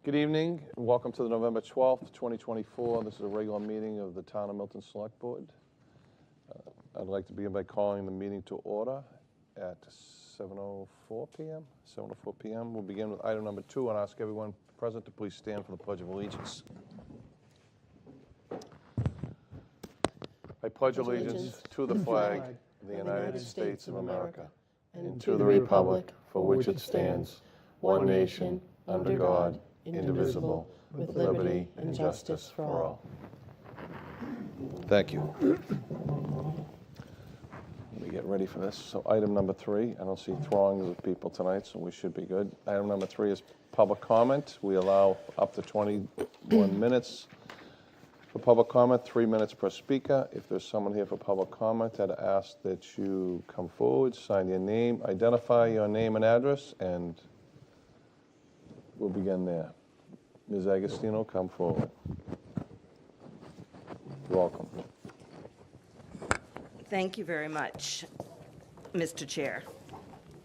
Good evening, and welcome to the November 12th, 2024. This is a regular meeting of the Town of Milton Select Board. I'd like to begin by calling the meeting to order at 7:04 p.m. 7:04 p.m. We'll begin with item number 2 and ask everyone present to please stand for the Pledge of Allegiance. I pledge allegiance to the flag of the United States of America and to the republic for which it stands, one nation, under God, indivisible, with liberty and justice for all. Thank you. Let me get ready for this. So item number 3, I don't see throngs of people tonight, so we should be good. Item number 3 is public comment. We allow up to 21 minutes for public comment, 3 minutes per speaker. If there's someone here for public comment, I'd ask that you come forward, sign your name, identify your name and address, and we'll begin there. Ms. Agostino, come forward. Welcome. Thank you very much, Mr. Chair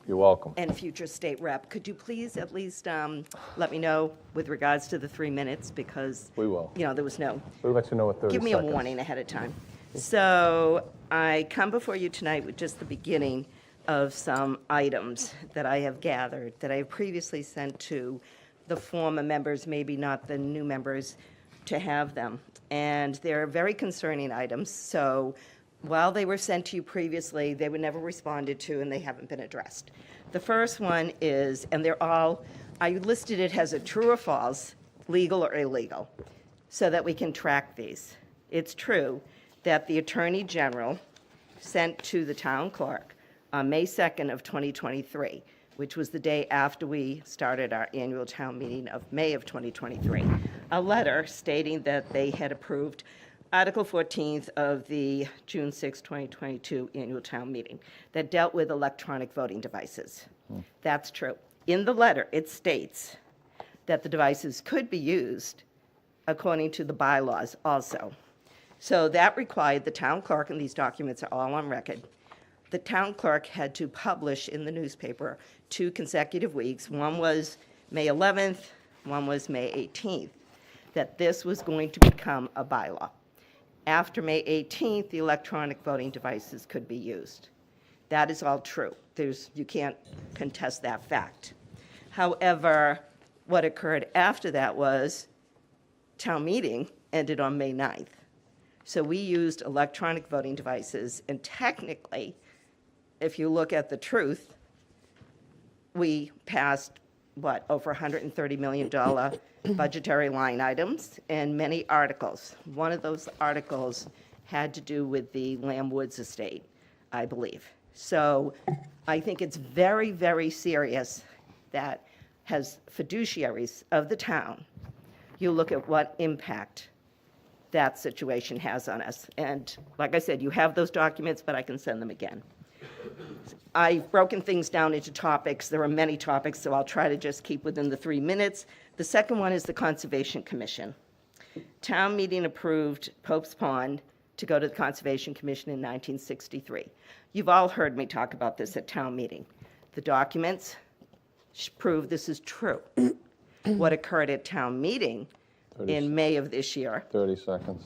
You're welcome. and future state rep. Could you please at least let me know with regards to the 3 minutes, because, We will. you know, there was no, We'll let you know at 30 give me seconds. a warning ahead of time. So I come before you tonight with just the beginning of some items that I have gathered, that I have previously sent to the former members, maybe not the new members, to have them. And they're very concerning items, so while they were sent to you previously, they were never responded to and they haven't been addressed. The first one is, and they're all, I listed it as a true or false, legal or illegal, so that we can track these. It's true that the Attorney General sent to the town clerk on May 2nd of 2023, which was the day after we started our annual town meeting of May of 2023, a letter stating that they had approved Article 14th of the June 6, 2022 annual town meeting that dealt with electronic voting devices. That's true. In the letter, it states that the devices could be used according to the bylaws also. So that required the town clerk, and these documents are all on record, the town clerk had to publish in the newspaper 2 consecutive weeks. One was May 11th, one was May 18th, that this was going to become a bylaw. After May 18th, the electronic voting devices could be used. That is all true. You can't contest that fact. However, what occurred after that was town meeting ended on May 9th. So we used electronic voting devices, and technically, if you look at the truth, we passed, over $130 million budgetary line items and many articles. One of those articles had to do with the Lamb Woods estate, I believe. So I think it's very, very serious that as fiduciaries of the town, you look at what impact that situation has on us. And like I said, you have those documents, but I can send them again. I've broken things down into topics. There are many topics, so I'll try to just keep within the 3 minutes. The second one is the Conservation Commission. Town meeting approved Pope's Pond to go to the Conservation Commission in 1963. You've all heard me talk about this at town meeting. The documents prove this is true. What occurred at town meeting in May of this year 30 seconds.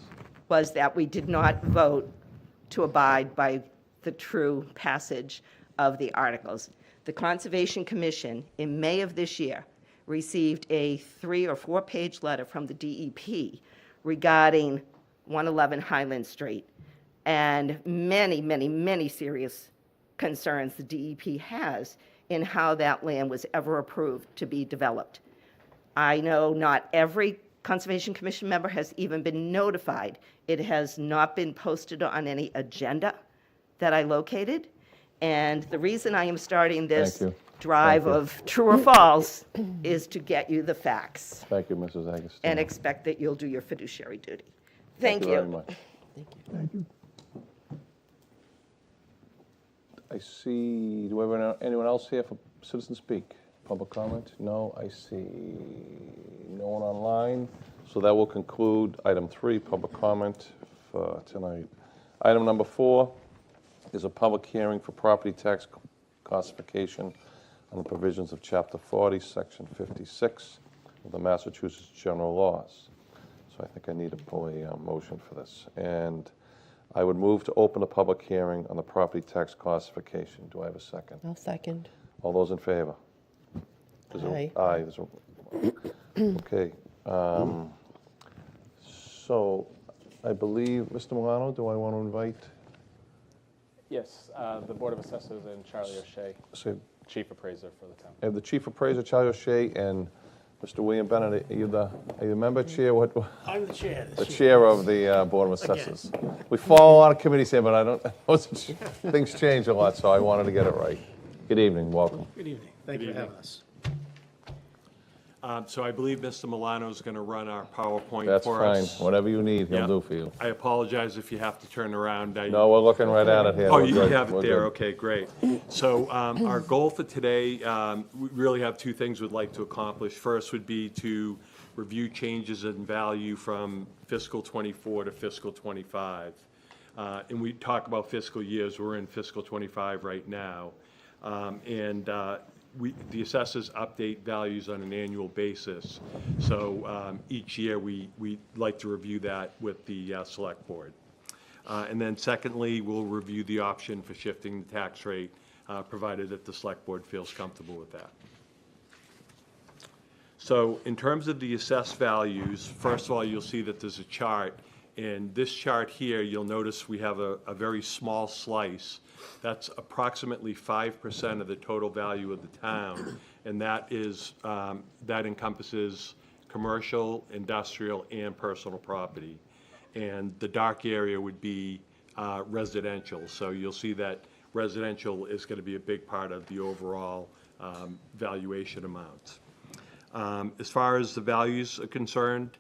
was that we did not vote to abide by the true passage of the articles. The Conservation Commission in May of this year received a 3 or 4 page letter from the DEP regarding 111 Highland Street and many, many, many serious concerns the DEP has in how that land was ever approved to be developed. I know not every Conservation Commission member has even been notified. It has not been posted on any agenda that I located. And the reason I am starting this drive of true or false is to get you the facts Thank you, Mrs. Agostino. and expect that you'll do your fiduciary duty. Thank Very you. much. Thank you. I see, do we have anyone else here for citizen speak? Public comment? No, I see no one online. So that will conclude item 3, public comment for tonight. Item number 4 is a public hearing for property tax classification on the provisions of Chapter 40, Section 56, of the Massachusetts general laws. So I think I need to pull a motion for this. And I would move to open a public hearing on the property tax classification. Do I have a second? I'll second. All those in favor? Aye. Aye. Okay. So I believe, Mr. Milano, do I want to invite, Yes, the Board of Assessors and Charlie O'Shea, so Chief Appraiser for the town. I have the Chief Appraiser, Charlie O'Shea, and Mr. William Bennett. Are you the member, Chair? What? I'm the chair. The Chair of the Board of Assessors. We follow a lot of committees here, but I don't, things change a lot, so I wanted to get it right. Good evening, welcome. Good evening. Thank you for having us. So I believe Mr. Milano is going to run our PowerPoint That's for fine, us. whatever you need, he'll Yeah. do for you. I apologize if you have to turn around. No, we're looking right at it here. Oh, We're you good. have it We're there, good. okay, great. So our goal for today, we really have two things we'd like to accomplish. First would be to review changes in value from fiscal '24 to fiscal '25. And we talk about fiscal years, we're in fiscal '25 right now. The assessors update values on an annual basis. So each year, we like to review that with the Select Board. And then secondly, we'll review the option for shifting the tax rate, provided that the Select Board feels comfortable with that. So in terms of the assessed values, first of all, you'll see that there's a chart. And this chart here, you'll notice we have a very small slice. That's approximately 5% of the total value of the town. And that is, that encompasses commercial, industrial, and personal property. And the dark area would be residential. So you'll see that residential is going to be a big part of the overall valuation amount. As far as the values are concerned,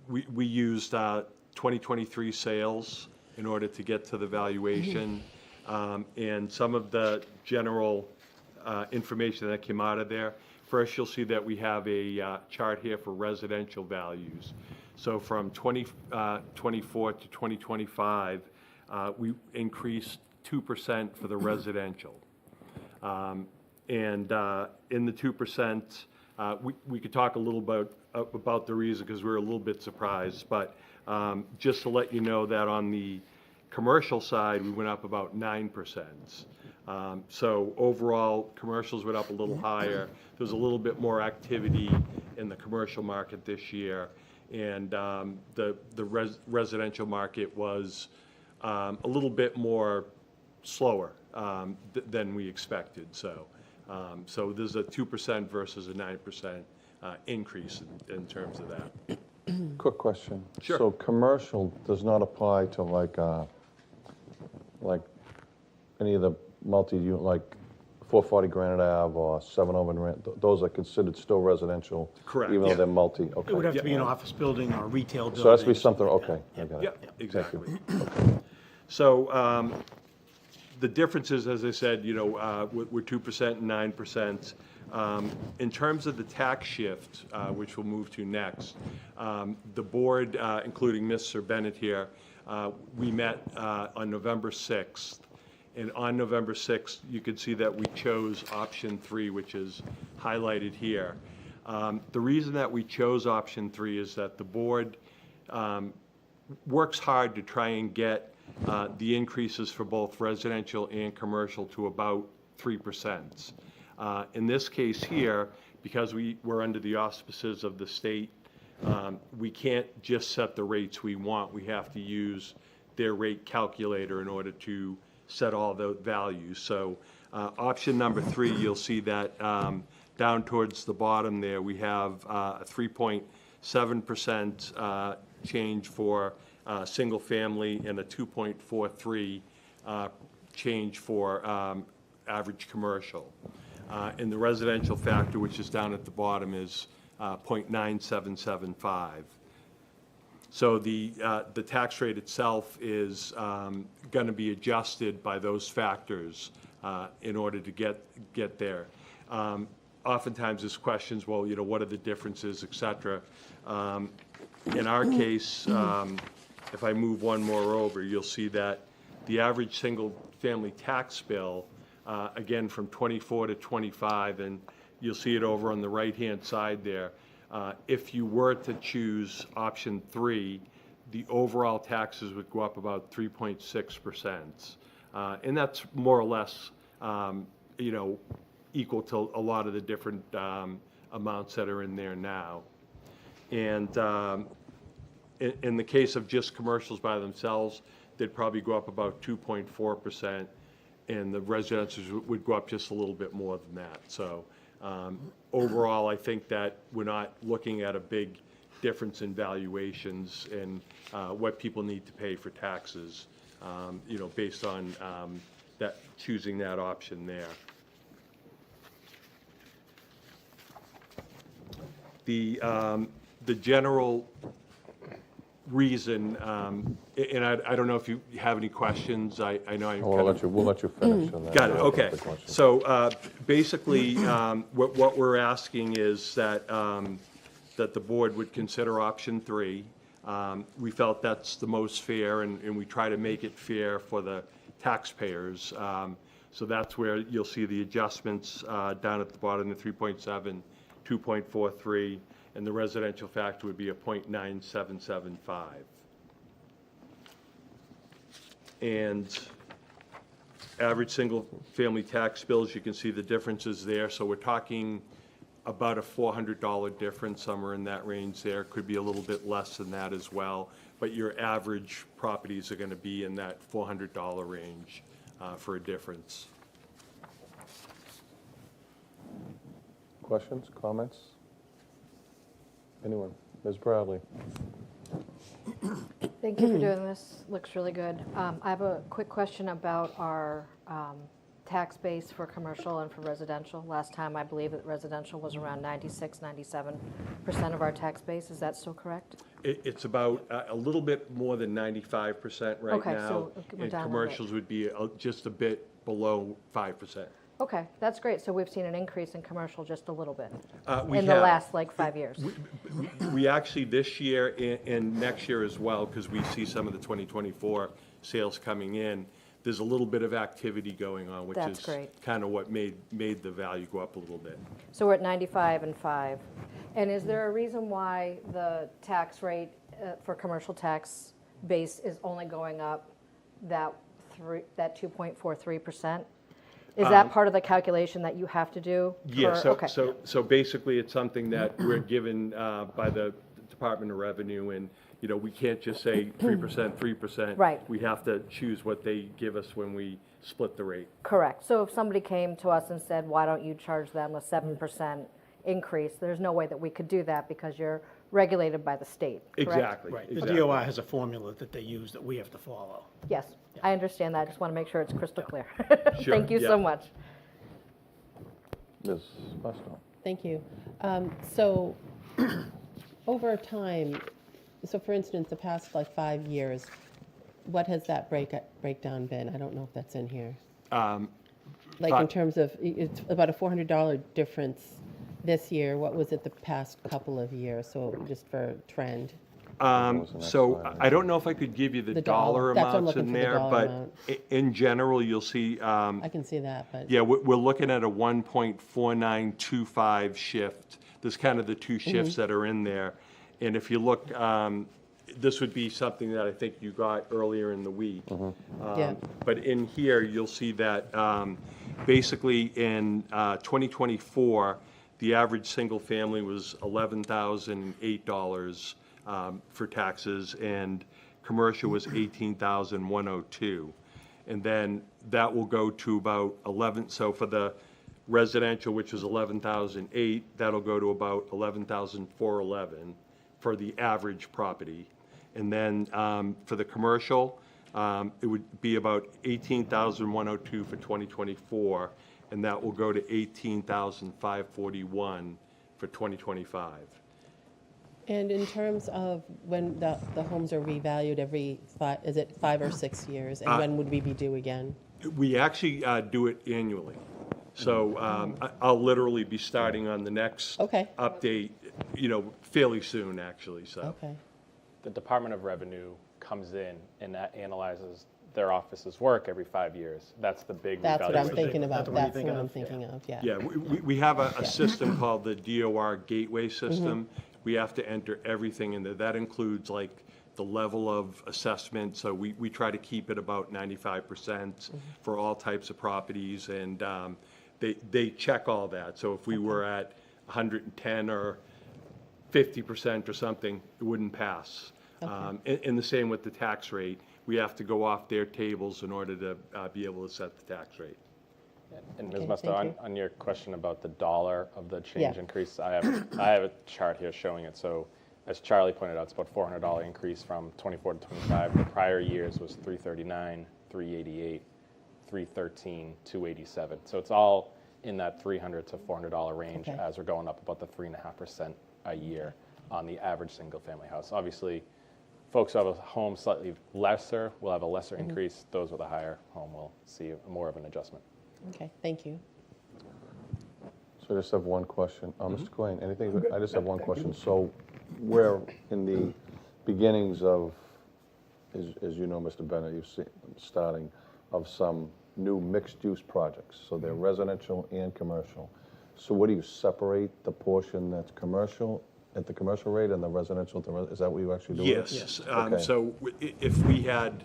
we used 2023 sales in order to get to the valuation. And some of the general information that came out of there. First, you'll see that we have a chart here for residential values. So from 2024 to 2025, we increased 2% for the residential. And in the 2%, we could talk a little about the reason, because we were a little bit surprised. But just to let you know that on the commercial side, we went up about 9%. So overall, commercials went up a little higher. There was a little bit more activity in the commercial market this year. And the residential market was a little bit more slower than we expected. So there's a 2% versus a 9% increase in terms of that. Quick question. Sure. So commercial does not apply to like any of the multi-unit, like 440 Granite Ave or 7 Over Rent, those are considered still residential? Correct. Even though Yeah. they're multi, okay. It would have to be an office building or a retail building. So it has to be something, okay, I got Yeah, it. exactly. So the differences, as I said, were 2% and 9%. In terms of the tax shift, which we'll move to next, the board, including Mr. Bennett here, we met on November 6th. And on November 6th, you can see that we chose option 3, which is highlighted here. The reason that we chose option 3 is that the board works hard to try and get the increases for both residential and commercial to about 3%. In this case here, because we're under the auspices of the state, we can't just set the rates we want. We have to use their rate calculator in order to set all the values. So option number 3, you'll see that down towards the bottom there, we have a 3.7% change for single family and a 2.43 change for average commercial. And the residential factor, which is down at the bottom, is 0.9775. So the tax rate itself is going to be adjusted by those factors in order to get there. Oftentimes there's questions, well, what are the differences, et cetera. In our case, if I move one more over, you'll see that the average single-family tax bill, again, from 24 to 25, and you'll see it over on the right-hand side there. If you were to choose option 3, the overall taxes would go up about 3.6%. And that's more or less, equal to a lot of the different amounts that are in there now. And in the case of just commercials by themselves, they'd probably go up about 2.4%, and the residential would go up just a little bit more than that. So overall, I think that we're not looking at a big difference in valuations and what people need to pay for taxes, based on that, choosing that option there. The general reason, and I don't know if you have any questions. I know I We'll let you finish on that. Got it, okay. The question. So basically, what we're asking is that, that the board would consider option 3. We felt that's the most fair, and we try to make it fair for the taxpayers. So that's where you'll see the adjustments down at the bottom, the 3.7, 2.43, and the residential factor would be a 0.9775. And average single-family tax bills, you can see the differences there. So we're talking about a $400 difference, somewhere in that range there. Could be a little bit less than that as well. But your average properties are going to be in that $400 range for a difference. Questions, comments? Anyone? Ms. Bradley? Thank you for doing this. Looks really good. I have a quick question about our tax base for commercial and for residential. Last time, I believe that residential was around 96-97% of our tax base. Is that still correct? It's about a little bit more than 95% right Okay, now. so we're And down a little bit. commercials would be just a bit below 5%. Okay, that's great. So we've seen an increase in commercial just a little bit We in the have. last, 5 years. We actually, this year and next year as well, because we see some of the 2024 sales coming in, there's a little bit of activity going on, which That's is great. kind of what made the value go up a little bit. So we're at 95 and 5. And is there a reason why the tax rate for commercial tax base is only going up that 2.43%? Is that part of the calculation that you have to do? Yeah, Okay. so basically, it's something that we're given by the Department of Revenue, and, we can't just say 3%, 3%. Right. We have to choose what they give us when we split the rate. Correct. So if somebody came to us and said, why don't you charge them a 7% increase, there's no way that we could do that because you're regulated by the state, correct? Exactly. Right, the exactly. DOI has a formula that they use that we have to follow. Yes, I understand that. I just want to make sure it's crystal clear. Sure, Thank you yeah. so much. Ms. Musto? Thank you. So over time, so for instance, the past 5 years, what has that breakdown been? I don't know if that's in here. In terms of, it's about a $400 difference this year. What was it the past couple of years? So just for trend. was the next So slide? I don't know if I could give you the The dollar dollar. That's what I'm amounts in looking for, the there, dollar but amount. in general, you'll see, I can see that, but. yeah, we're looking at a 1.4925 shift. There's kind of the two shifts that are in there. And if you look, this would be something that I think you got earlier in the week. Yeah. But in here, you'll see that basically in 2024, the average single family was $11,008 for taxes, and commercial was $18,102. And then that will go to about 11, so for the residential, which was 11,008, that'll go to about 11,411 for the average property. And then for the commercial, it would be about 18,102 for 2024, and that will go to 18,541 for 2025. And in terms of when the homes are revalued every 5 or 6 years? And when would we be due again? We actually do it annually. So I'll literally be starting on the next Okay. update, fairly soon, actually, so. Okay. The Department of Revenue comes in and that analyzes their offices work every 5 years. That's the big That's what I'm revaluation. thinking about. That's the one you're That's the thinking one I'm of? thinking of, yeah. Yeah, we have a system called the DOR gateway system. We have to enter everything in there. That includes like the level of assessment, so we try to keep it about 95% for all types of properties, and they check all that. So if we were at 110 or 50% or something, it wouldn't pass. And the same with the tax rate. We have to go off their tables in order to be able to set the tax rate. And Ms. Okay, Musto, thank on your question about the dollar of the change Yeah. increase, I have a chart here showing it. So as Charlie pointed out, it's about $400 increase from 24 to 25. The prior years was 339, 388, 313, 287. So it's all in that $300 to $400 range Okay. as we're going up about the 3.5% a year on the average single-family house. Obviously, folks who have a home slightly lesser will have a lesser increase. Those with a higher home will see more of an adjustment. Okay, thank you. So I just have one question. Mr. Quinn, anything, I just have one question. So we're in the beginnings of, as you know, Mr. Bennett, you've seen, starting of some new mixed-use projects. So they're residential and commercial. So what do you separate the portion that's commercial at the commercial rate and the residential, is that what you actually do? Yes. Okay. So if we had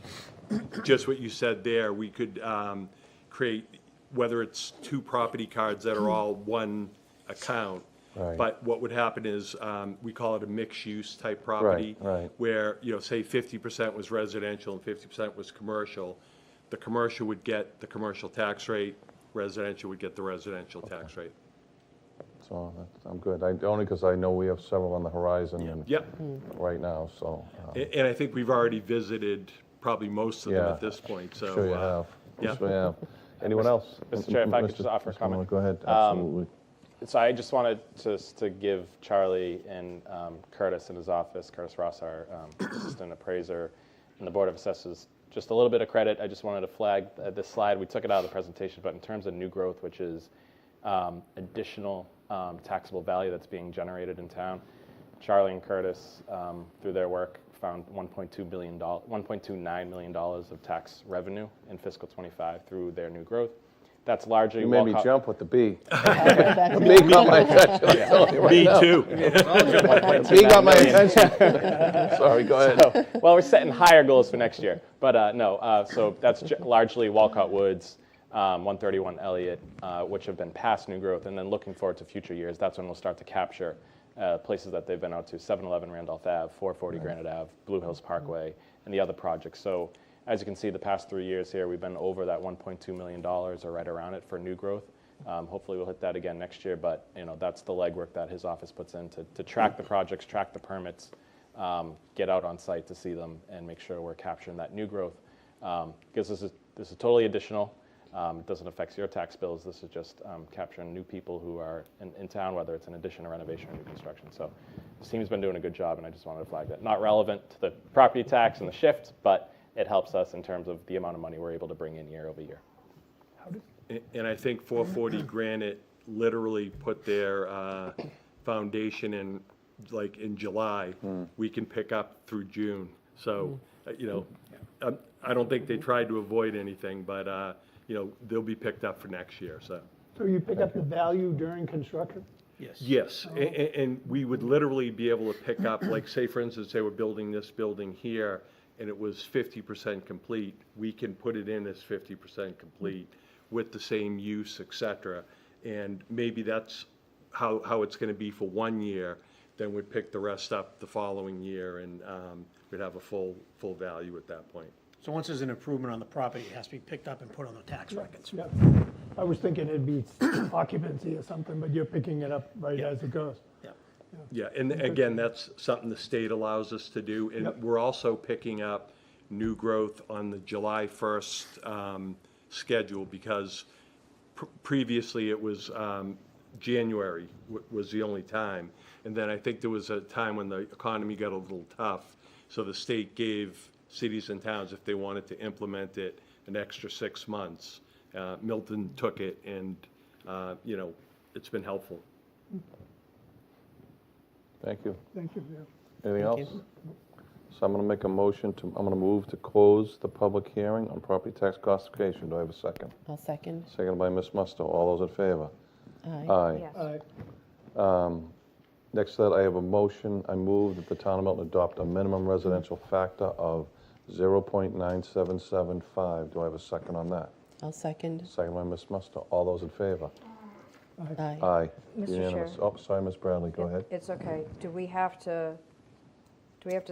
just what you said there, we could create, whether it's two property cards that are all one account. Right. But what would happen is, we call it a mixed-use type property. Right. Where, say 50% was residential and 50% was commercial. The commercial would get the commercial tax rate, residential would get the residential tax rate. So I'm good. Only because I know we have several on the horizon and Yep. right now, so. And I think we've already visited probably most of them Yeah. at this point, so. Sure you have. yeah. Sure you have. Anyone else? Mr. Chair, if I could just Mr. offer a Mr. comment. Miller, go ahead, absolutely. So I just wanted to give Charlie and Curtis in his office, Curtis Ross, our assistant appraiser, and the Board of Assessors, just a little bit of credit. I just wanted to flag this slide. We took it out of the presentation, but in terms of new growth, which is additional taxable value that's being generated in town, Charlie and Curtis, through their work, found $1.29 million of tax revenue in fiscal '25 through their new growth. That's largely You made me Walcott- jump with the B. That's The B got my attention, I'm telling you right Me now. too. The B got my attention. Sorry, go ahead. Well, we're setting higher goals for next year, but no. So that's largely Walcott Woods, 131 Elliott, which have been past new growth, and then looking forward to future years. That's when we'll start to capture places that they've been out to: 711 Randolph Ave, 440 Granite Ave, Blue Hills Parkway, and the other projects. So as you can see, the past 3 years here, we've been over that $1.2 million or right around it for new growth. Hopefully we'll hit that again next year, but that's the legwork that his office puts in to track the projects, track the permits, get out on site to see them, and make sure we're capturing that new growth. Because this is totally additional. It doesn't affect your tax bills. This is just capturing new people who are in town, whether it's an addition or renovation or new construction. So this team's been doing a good job, and I just wanted to flag that. Not relevant to the property tax and the shift, but it helps us in terms of the amount of money we're able to bring in year over year. And I think 440 Granite literally put their foundation in, like, in July. We can pick up through June. So, I don't think they tried to avoid anything, but, they'll be picked up for next year, so. So you pick up the value during construction? Yes. Yes, and we would literally be able to pick up, like, say, for instance, they were building this building here, and it was 50% complete. We can put it in as 50% complete with the same use, et cetera. And maybe that's how it's gonna be for 1 year, then we'd pick the rest up the following year, and we'd have a full value at that point. So once there's an improvement on the property, it has to be picked up and put on the tax records. Yeah. I was thinking it'd be occupancy or something, but you're picking it up right as it goes. Yeah. Yeah, and again, that's something the state allows us to do. And Yep. we're also picking up new growth on the July 1st schedule, because previously it was January was the only time. And then I think there was a time when the economy got a little tough, so the state gave cities and towns, if they wanted to implement it, an extra 6 months. Milton took it, and, it's been helpful. Thank you. Thank you, yeah. Anything Thank else? So I'm going to make a motion to, I'm going to move to close the public hearing on property tax classification. Do I have a second? I'll second. Seconded by Ms. Musto. All those in favor? Aye. Aye. Yes. Next to that, I have a motion. I move that the town of Milton adopt a minimum residential factor of 0.9775. Do I have a second on that? I'll second. Second by Ms. Musto. All those in favor? Aye. Aye. Mr. Unanimous. Chair. Oh, sorry, Ms. Bradley, go ahead. It's okay. Do we have to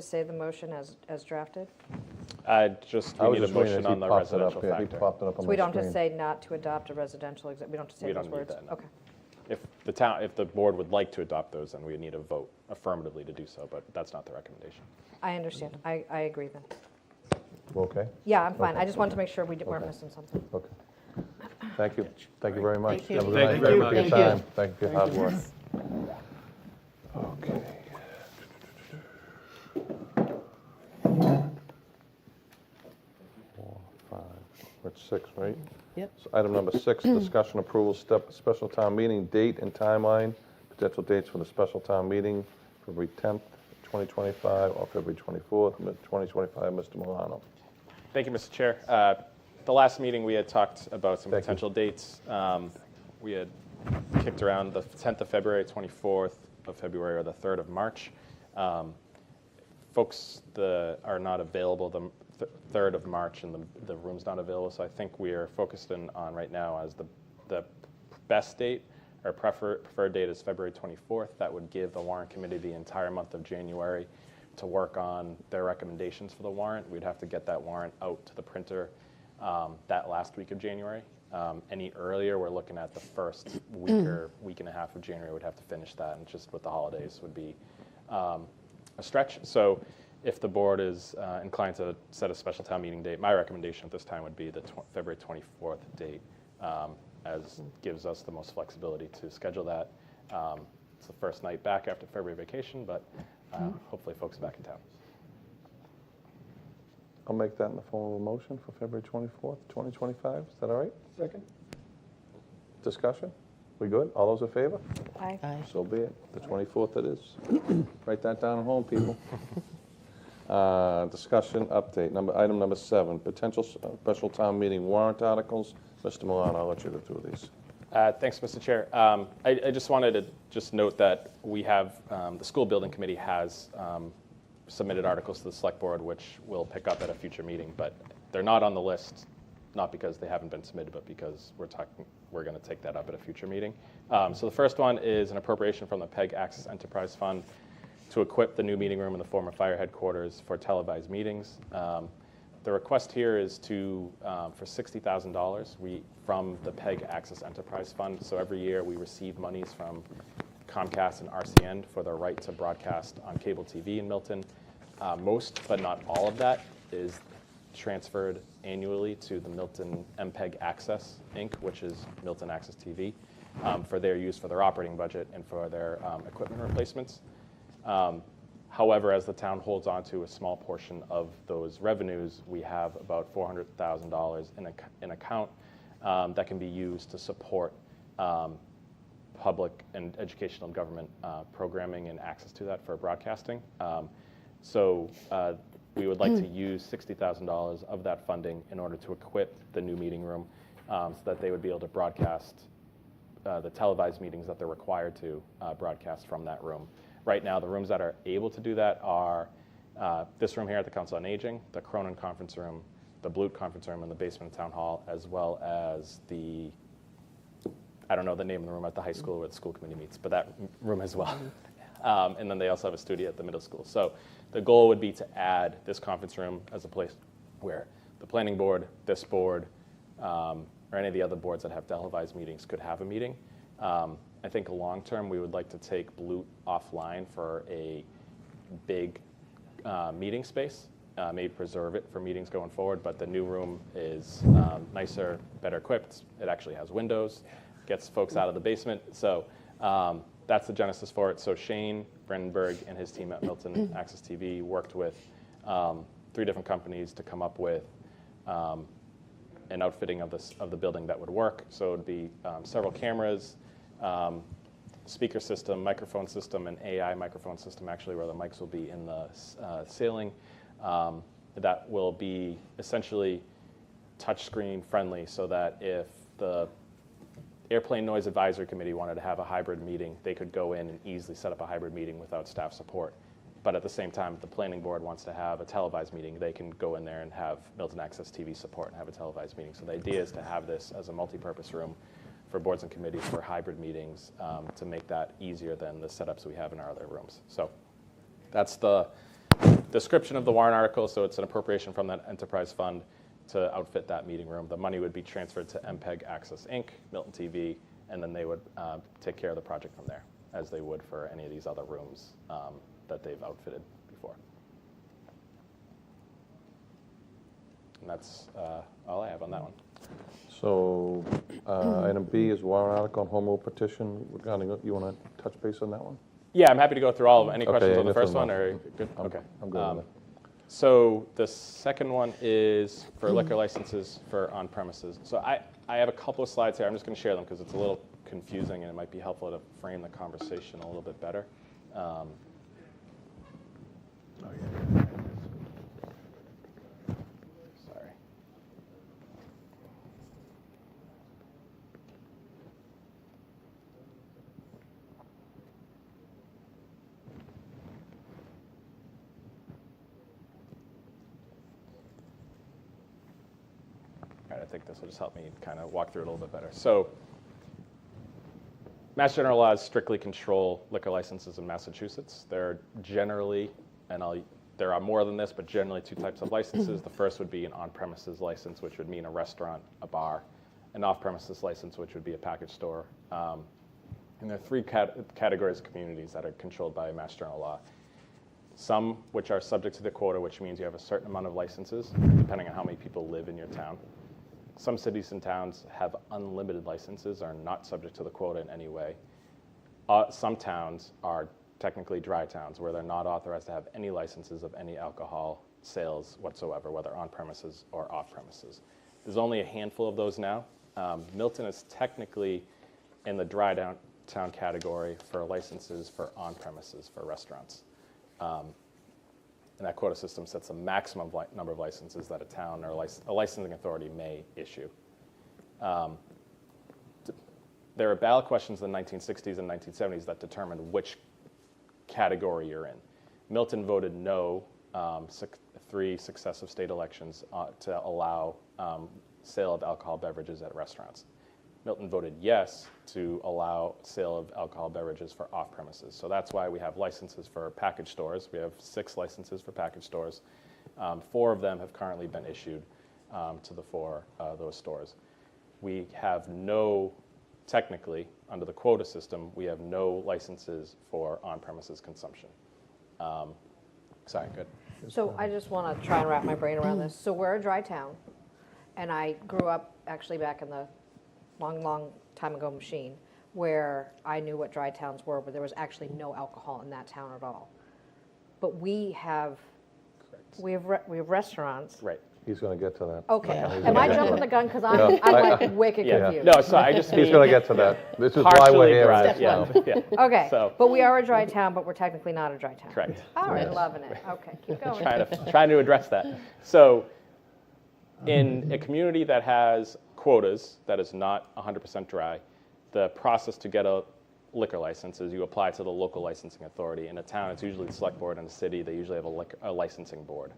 say the motion as drafted? I We was need a just waiting motion as on he the popped it up residential here. He factor. popped it up on So my we don't have to screen. say not to adopt a residential, we don't have to say We those don't need words? that, no. Okay. If the board would like to adopt those, then we need a vote affirmatively to do so, but that's not the recommendation. I understand. I agree then. Okay? Yeah, I'm fine. I Okay. just wanted to make sure we weren't Okay. missing something. Okay. Thank you. Thank you very much. Thank you. Have a good Thank night. you very for your much. time. Thank you for your hard work. Okay. 4, 5, we're at 6, right? Yep. So item number 6, discussion approval, special town meeting, date and timeline, potential dates for the special town meeting, February 10th, 2025, or February 24th, 2025. Mr. Milano. Thank you, Mr. Chair. The last meeting, we had talked about some Thank you. potential dates. We had kicked around the 10th of February, 24th of February, or the 3rd of March. Folks are not available the 3rd of March, and the room's not available, so I think we are focused on right now as the best date. Our preferred date is February 24th. That would give the warrant committee the entire month of January to work on their recommendations for the warrant. We'd have to get that warrant out to the printer that last week of January. Any earlier, we're looking at the first week or week and a half of January. We'd have to finish that, and just with the holidays would be a stretch. So if the board is inclined to set a special town meeting date, my recommendation at this time would be the February 24th date, as gives us the most flexibility to schedule that. It's the first night back after February vacation, but hopefully folks are back in town. I'll make that in the form of a motion for February 24th, 2025. Is that all right? Second? Discussion? We good? All those in favor? Aye. Aye. So be it. The 24th it is. Write that down at home, people. Discussion update. Item number 7, potential special town meeting warrant articles. Mr. Milano, I'll let you go through these. Thanks, Mr. Chair. I just wanted to just note that we have, the school building committee has submitted articles to the select board, which we'll pick up at a future meeting, but they're not on the list, not because they haven't been submitted, but because we're going to take that up at a future meeting. So the first one is an appropriation from the PEG Access Enterprise Fund to equip the new meeting room in the former fire headquarters for televised meetings. The request here is for $60,000 from the PEG Access Enterprise Fund. So every year we receive monies from Comcast and RCN for their right to broadcast on cable TV in Milton. Most, but not all of that, is transferred annually to the Milton MPEG Access, Inc., which is Milton Access TV, for their use for their operating budget and for their equipment replacements. However, as the town holds on to a small portion of those revenues, we have about $400,000 in an account that can be used to support public and educational government programming and access to that for broadcasting. So we would like to use $60,000 of that funding in order to equip the new meeting room so that they would be able to broadcast the televised meetings that they're required to broadcast from that room. Right now, the rooms that are able to do that are this room here at the Council on Aging, the Cronin Conference Room, the Blute Conference Room in the basement of Town Hall, as well as I don't know the name of the room at the high school where the school committee meets, but that room as well. And then they also have a studio at the middle school. So the goal would be to add this conference room as a place where the planning board, this board, or any of the other boards that have televised meetings could have a meeting. I think long-term, we would like to take Blute offline for a big meeting space, maybe preserve it for meetings going forward, but the new room is nicer, better equipped. It actually has windows, gets folks out of the basement. So that's the genesis for it. So Shane Brandenburg and his team at Milton Access TV worked with 3 different companies to come up with an outfitting of the building that would work. So it would be several cameras, speaker system, microphone system, and AI microphone system, actually, where the mics will be in the ceiling. That will be essentially touchscreen friendly, so that if the Airplane Noise Advisory Committee wanted to have a hybrid meeting, they could go in and easily set up a hybrid meeting without staff support. But at the same time, if the planning board wants to have a televised meeting, they can go in there and have Milton Access TV support and have a televised meeting. So the idea is to have this as a multi-purpose room for boards and committees for hybrid meetings, to make that easier than the setups we have in our other rooms. So that's the description of the warrant article. So it's an appropriation from that enterprise fund to outfit that meeting room. The money would be transferred to MPEG Access Inc., Milton TV, and then they would take care of the project from there, as they would for any of these other rooms that they've outfitted before. And that's all I have on that one. So item B is warrant article on home rule petition. You want to touch base on that one? Yeah, I'm happy to go through all of them. Any Okay, questions on the anything first one? else? Or good? Okay. I'm good with it. So the second one is for liquor licenses for on-premises. So I have a couple of slides here. I'm just going to share them because it's a little confusing and it might be helpful to frame the conversation a little bit better. Sorry. All right, I think this will just help me kind of walk through it a little bit better. So Mass General laws strictly control liquor licenses in Massachusetts. There are generally, there are more than this, but generally two types of licenses. The first would be an on-premises license, which would mean a restaurant, a bar. An off-premises license, which would be a package store. And there are three categories of communities that are controlled by Mass General law. Some which are subject to the quota, which means you have a certain amount of licenses, depending on how many people live in your town. Some cities and towns have unlimited licenses, are not subject to the quota in any way. Some towns are technically dry towns, where they're not authorized to have any licenses of any alcohol sales whatsoever, whether on premises or off premises. There's only a handful of those now. Milton is technically in the dry town category for licenses for on premises for restaurants. And that quota system sets a maximum number of licenses that a town or a licensing authority may issue. There are ballot questions in the 1960s and 1970s that determined which category you're in. Milton voted no 3 successive state elections to allow sale of alcohol beverages at restaurants. Milton voted yes to allow sale of alcohol beverages for off-premises. So that's why we have licenses for package stores. We have 6 licenses for package stores. 4 of them have currently been issued to the 4 those stores. We have no, technically, under the quota system, we have no licenses for on-premises consumption. Sorry, good. So I just want to try and wrap my brain around this. So we're a dry town, and I grew up actually back in the long time ago machine, where I knew what dry towns were, but there was actually no alcohol in that town at all. But we have restaurants. Right. He's going to get to that. Okay. Yeah, he's Am I gonna get jumping to the gun? Because No, I'm like wicked Yeah. confused. No, so I just that. He's mean going to get to that. This is why partially we're here dry. right Yeah. now. Yeah. Okay. So- But we are a dry town, but we're technically not a dry town. Correct. All right, loving it. Okay, keep going. trying to address that. So in a community that has quotas, that is not 100% dry, the process to get a liquor license is you apply to the local licensing authority. In a town, it's usually the select board. In a city, they usually have a licensing board.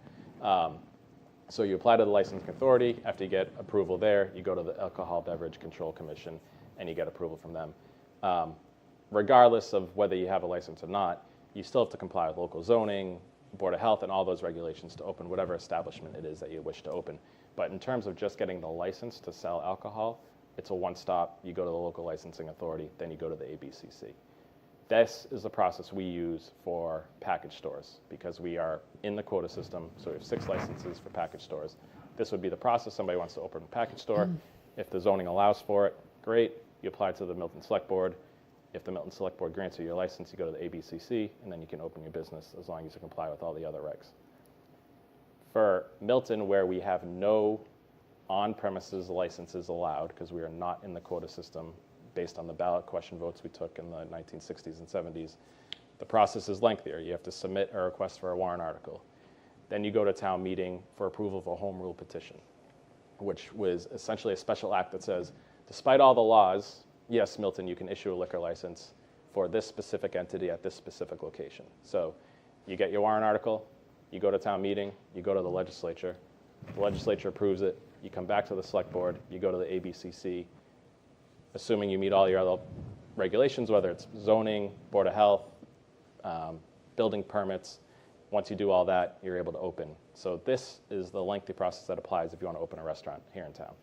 So you apply to the licensing authority. After you get approval there, you go to the Alcohol Beverage Control Commission, and you get approval from them. Regardless of whether you have a license or not, you still have to comply with local zoning, Board of Health, and all those regulations to open whatever establishment it is that you wish to open. But in terms of just getting the license to sell alcohol, it's a one-stop. You go to the local licensing authority, then you go to the ABCC. This is the process we use for package stores because we are in the quota system, so we have 6 licenses for package stores. This would be the process. Somebody wants to open a package store. If the zoning allows for it, great. You apply to the Milton Select Board. If the Milton Select Board grants you your license, you go to the ABCC, and then you can open your business as long as you comply with all the other regs. For Milton, where we have no on-premises licenses allowed because we are not in the quota system based on the ballot question votes we took in the 1960s and 70s. The process is lengthier. You have to submit a request for a warrant article. Then you go to town meeting for approval of a home rule petition, which was essentially a special act that says, despite all the laws, yes, Milton, you can issue a liquor license for this specific entity at this specific location. So you get your warrant article, you go to town meeting, you go to the legislature approves it, you come back to the select board, you go to the ABCC, assuming you meet all your other regulations, whether it's zoning, Board of Health, building permits. Once you do all that, you're able to open. So this is the lengthy process that applies if you want to open a restaurant here in town.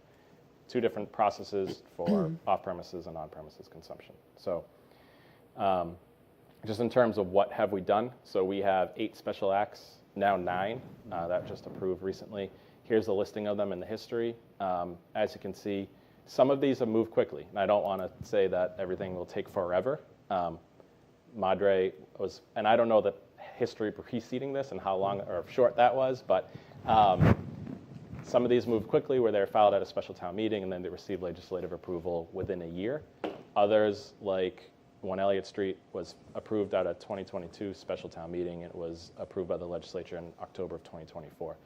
2 different processes for off-premises and on-premises consumption. So just in terms of what have we done, so we have 8 special acts, now 9, that just approved recently. Here's a listing of them in the history. As you can see, some of these have moved quickly, and I don't want to say that everything will take forever. Madre was, and I don't know the history preceding this and how long or short that was, but some of these moved quickly where they're filed at a special town meeting and then they received legislative approval within a year. Others, like 1 Elliott Street, was approved at a 2022 special town meeting. It was approved by the legislature in October of 2024.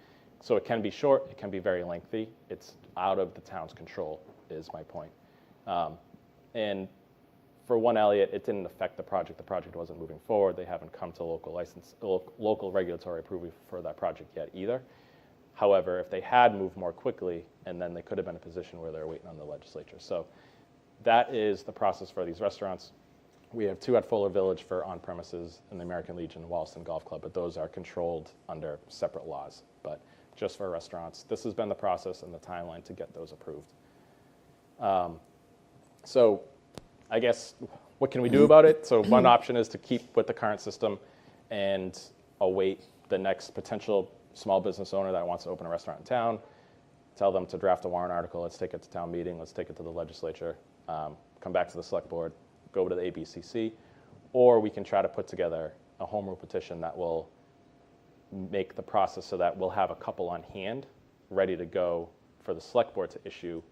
So it can be short, it can be very lengthy. It's out of the town's control, is my point. And for 1 Elliott, it didn't affect the project. The project wasn't moving forward. They haven't come to local regulatory approval for that project yet either. However, if they had moved more quickly, and then they could have been in a position where they're waiting on the legislature. So that is the process for these restaurants. We have 2 at Fuller Village for on-premises and the American Legion and Wallaston Golf Club, but those are controlled under separate laws. But just for restaurants, this has been the process and the timeline to get those approved. So I guess, what can we do about it? So one option is to keep with the current system and await the next potential small business owner that wants to open a restaurant in town, tell them to draft a warrant article, let's take it to town meeting, let's take it to the legislature, come back to the select board, go to the ABCC, or we can try to put together a home rule petition that will make the process so that we'll have a couple on hand ready to go for the select board to issue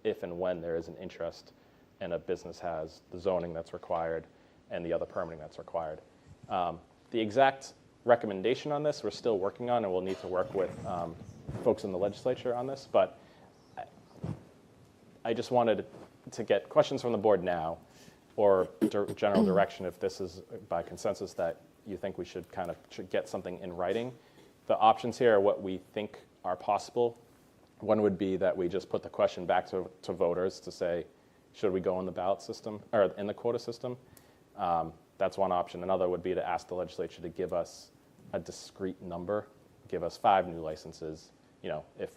if and when there is an interest and a business has the zoning that's required and the other permitting that's required. The exact recommendation on this we're still working on, and we'll need to work with folks in the legislature on this, but I just wanted to get questions from the board now, or general direction if this is by consensus that you think we should get something in writing. The options here are what we think are possible. One would be that we just put the question back to voters to say, should we go in the ballot system, or in the quota system? That's one option. Another would be to ask the legislature to give us a discrete number, give us 5 new licenses. If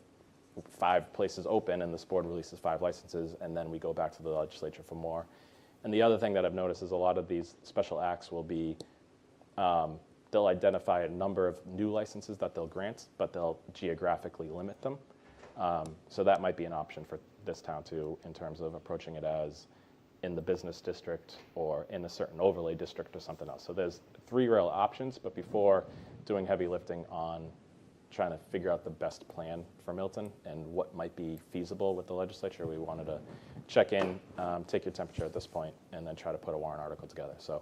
5 places open and this board releases 5 licenses, and then we go back to the legislature for more. And the other thing that I've noticed is a lot of these special acts will be, they'll identify a number of new licenses that they'll grant, but they'll geographically limit them. So that might be an option for this town too, in terms of approaching it as in the business district or in a certain overlay district or something else. So there's 3 real options, but before doing heavy lifting on trying to figure out the best plan for Milton and what might be feasible with the legislature, we wanted to check in, take your temperature at this point, and then try to put a warrant article together. So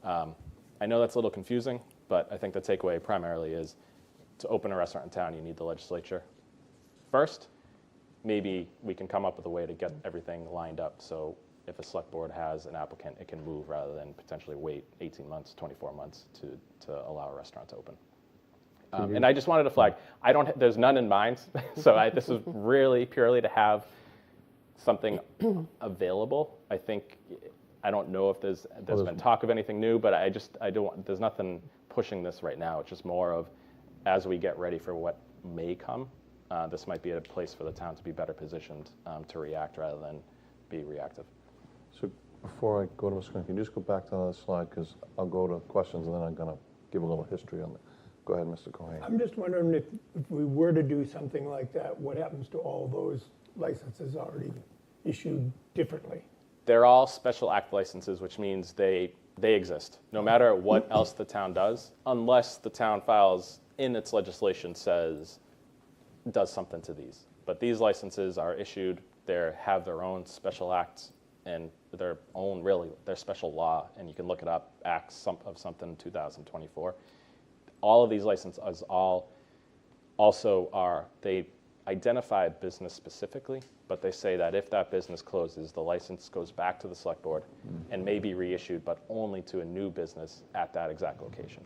I know that's a little confusing, but I think the takeaway primarily is to open a restaurant in town, you need the legislature first. Maybe we can come up with a way to get everything lined up so if a select board has an applicant, it can move rather than potentially wait 18 months, 24 months to allow a restaurant to open. And I just wanted to flag, there's none in mind, so this is really purely to have something available. I don't know if there's been talk of anything new, but there's nothing pushing this right now. It's just more of, as we get ready for what may come, this might be a place for the town to be better positioned to react rather than be reactive. So before I go to Mr. Quinn, can you just go back to the slide, because I'll go to questions and then I'm going to give a little history on it. Go ahead, Mr. Cohen. I'm just wondering if we were to do something like that, what happens to all those licenses already issued differently? They're all special act licenses, which means they exist, no matter what else the town does, unless the town files in its legislation does something to these. But these licenses are issued, they have their own special act and their own, really, their special law, and you can look it up, Acts of something 2024. All of these licenses also are, they identify a business specifically, but they say that if that business closes, the license goes back to the select board and may be reissued, but only to a new business at that exact location.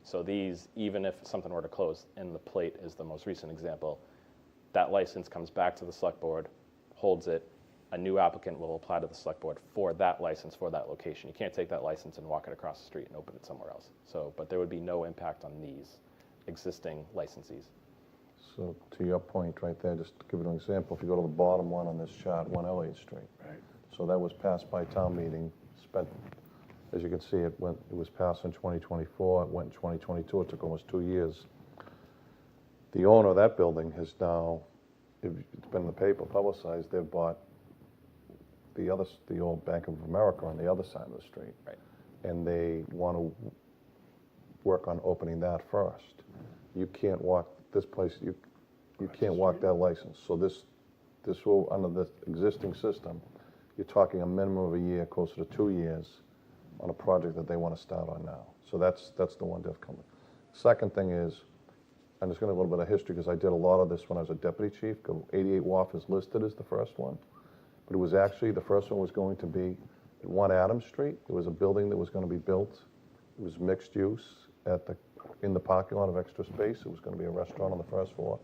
So these, even if something were to close, and the plate is the most recent example, that license comes back to the select board, holds it, a new applicant will apply to the select board for that license for that location. You can't take that license and walk it across the street and open it somewhere else. So, but there would be no impact on these existing licensees. So to your point right there, just to give you an example, if you go to the bottom one on this chart, 1 Elliott Street. Right. So that was passed by town meeting, spent, as you can see, it was passed in 2024, it went in 2022, it took almost 2 years. The owner of that building has now, it's been in the paper publicized, they've bought the old Bank of America on the other side of the street. Right. And they want to work on opening that first. You can't walk this place, you can't walk that license. So this will, under the existing system, you're talking a minimum of a year, closer to 2 years, on a project that they want to start on now. So that's the one difficulty. Second thing is, I'm just going to a little bit of history because I did a lot of this when I was a deputy chief. 88 Wharf is listed as the first one, but it was actually, the first one was going to be at 1 Adams Street. There was a building that was going to be built. It was mixed use in the parking lot of Extra Space. It was going to be a restaurant on the first floor,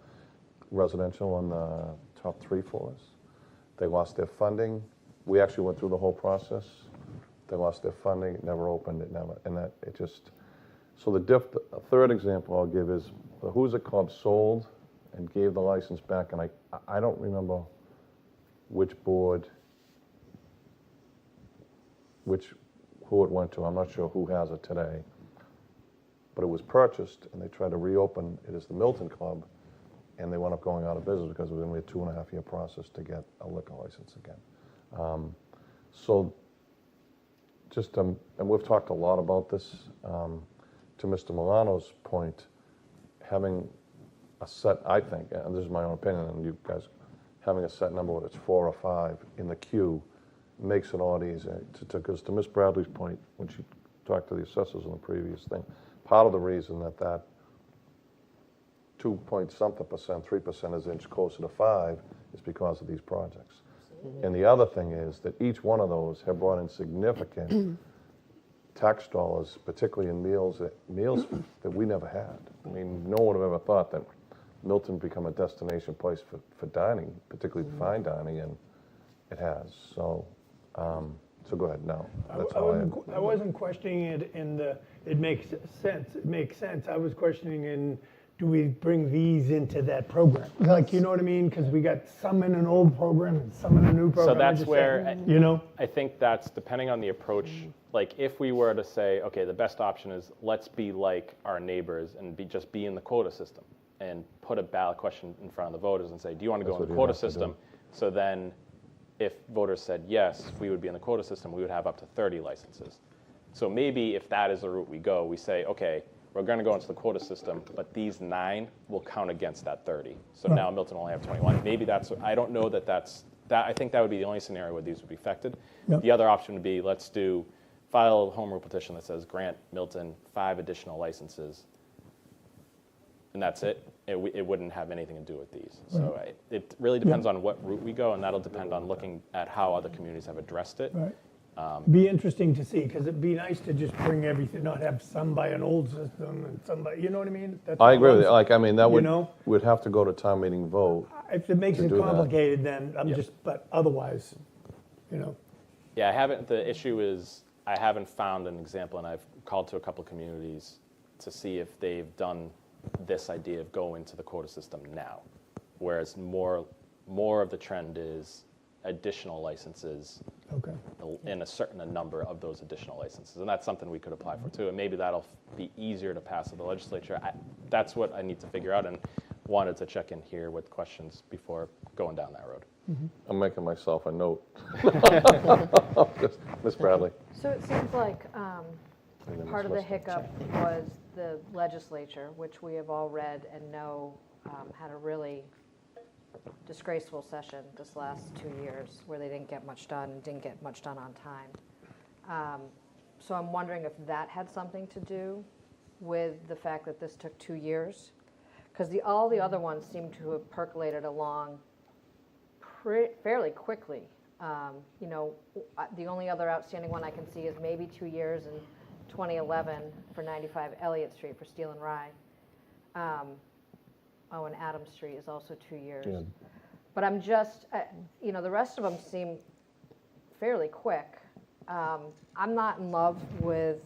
residential on the top 3 floors. They lost their funding. We actually went through the whole process. They lost their funding, it never opened, so a third example I'll give is the Hoosier Club sold and gave the license back, and I don't remember which board, who it went to. I'm not sure who has it today. But it was purchased, and they tried to reopen it as the Milton Club, and they wound up going out of business because it was going to be a 2.5-year process to get a liquor license again. So just, and we've talked a lot about this, to Mr. Milano's point, having a set, I think, and this is my own opinion, and you guys, having a set number, whether it's 4 or 5 in the queue, makes it a lot easier. Because to Ms. Bradley's point, when she talked to the assessors on the previous thing, part of the reason that 2-point-something percent, 3% is inched closer to 5 is because of these projects. And the other thing is that each one of those have brought in significant tax dollars, particularly in meals that we never had. I mean, no one would have ever thought that Milton would become a destination place for dining, particularly fine dining, and it has. So go ahead, no. That's all I have. I wasn't questioning it it makes sense. It makes sense. I was questioning do we bring these into that program? Like, you know what I mean? Because we got some in an old program and some in a new program. So that's where, you know? I think that's depending on the approach. Like if we were to say, okay, the best option is let's be like our neighbors and just be in the quota system and put a ballot question in front of the voters and say, do you want to go in the quota system? So then if voters said yes, we would be in the quota system, we would have up to 30 licenses. So maybe if that is the route we go, we say, okay, we're going to go into the quota system, but these 9 will count against that 30. So now Milton will only have 21. Maybe I don't know that I think that would be the only scenario where these would be affected. Yep. The other option would be, file a home rule petition that says grant Milton 5 additional licenses, and that's it. It wouldn't have anything to do with these. So it really depends on what route we go, and that'll depend on looking at how other communities have addressed it. Right. Be interesting to see, because it'd be nice to just bring everything, not have some by an old system and some by, you know what I mean? That's I all agree with you. I'm- Like, I mean, that would, know? we'd have to go to town meeting vote. If it makes to it do that. complicated, then Yeah. but otherwise, you know. Yeah, the issue is I haven't found an example, and I've called to a couple communities to see if they've done this idea of going to the quota system now, whereas more of the trend is additional licenses Okay. in a number of those additional licenses, and that's something we could apply for too, and maybe that'll be easier to pass with the legislature. That's what I need to figure out, and wanted to check in here with questions before going down that road. I'm making myself a note. Ms. Bradley. So it seems like And then part of Ms. the Weston. hiccup was the legislature, which we have all read and know had a really disgraceful session this last 2 years where they didn't get much done and didn't get much done on time. So I'm wondering if that had something to do with the fact that this took 2 years? Because all the other ones seem to have percolated along fairly quickly. You know, the only other outstanding one I can see is maybe 2 years in 2011 for 95 Elliott Street for Steel and Rye. Oh, and Adams Street is also 2 years. Yeah. But I'm just, you know, the rest of them seem fairly quick. I'm not in love with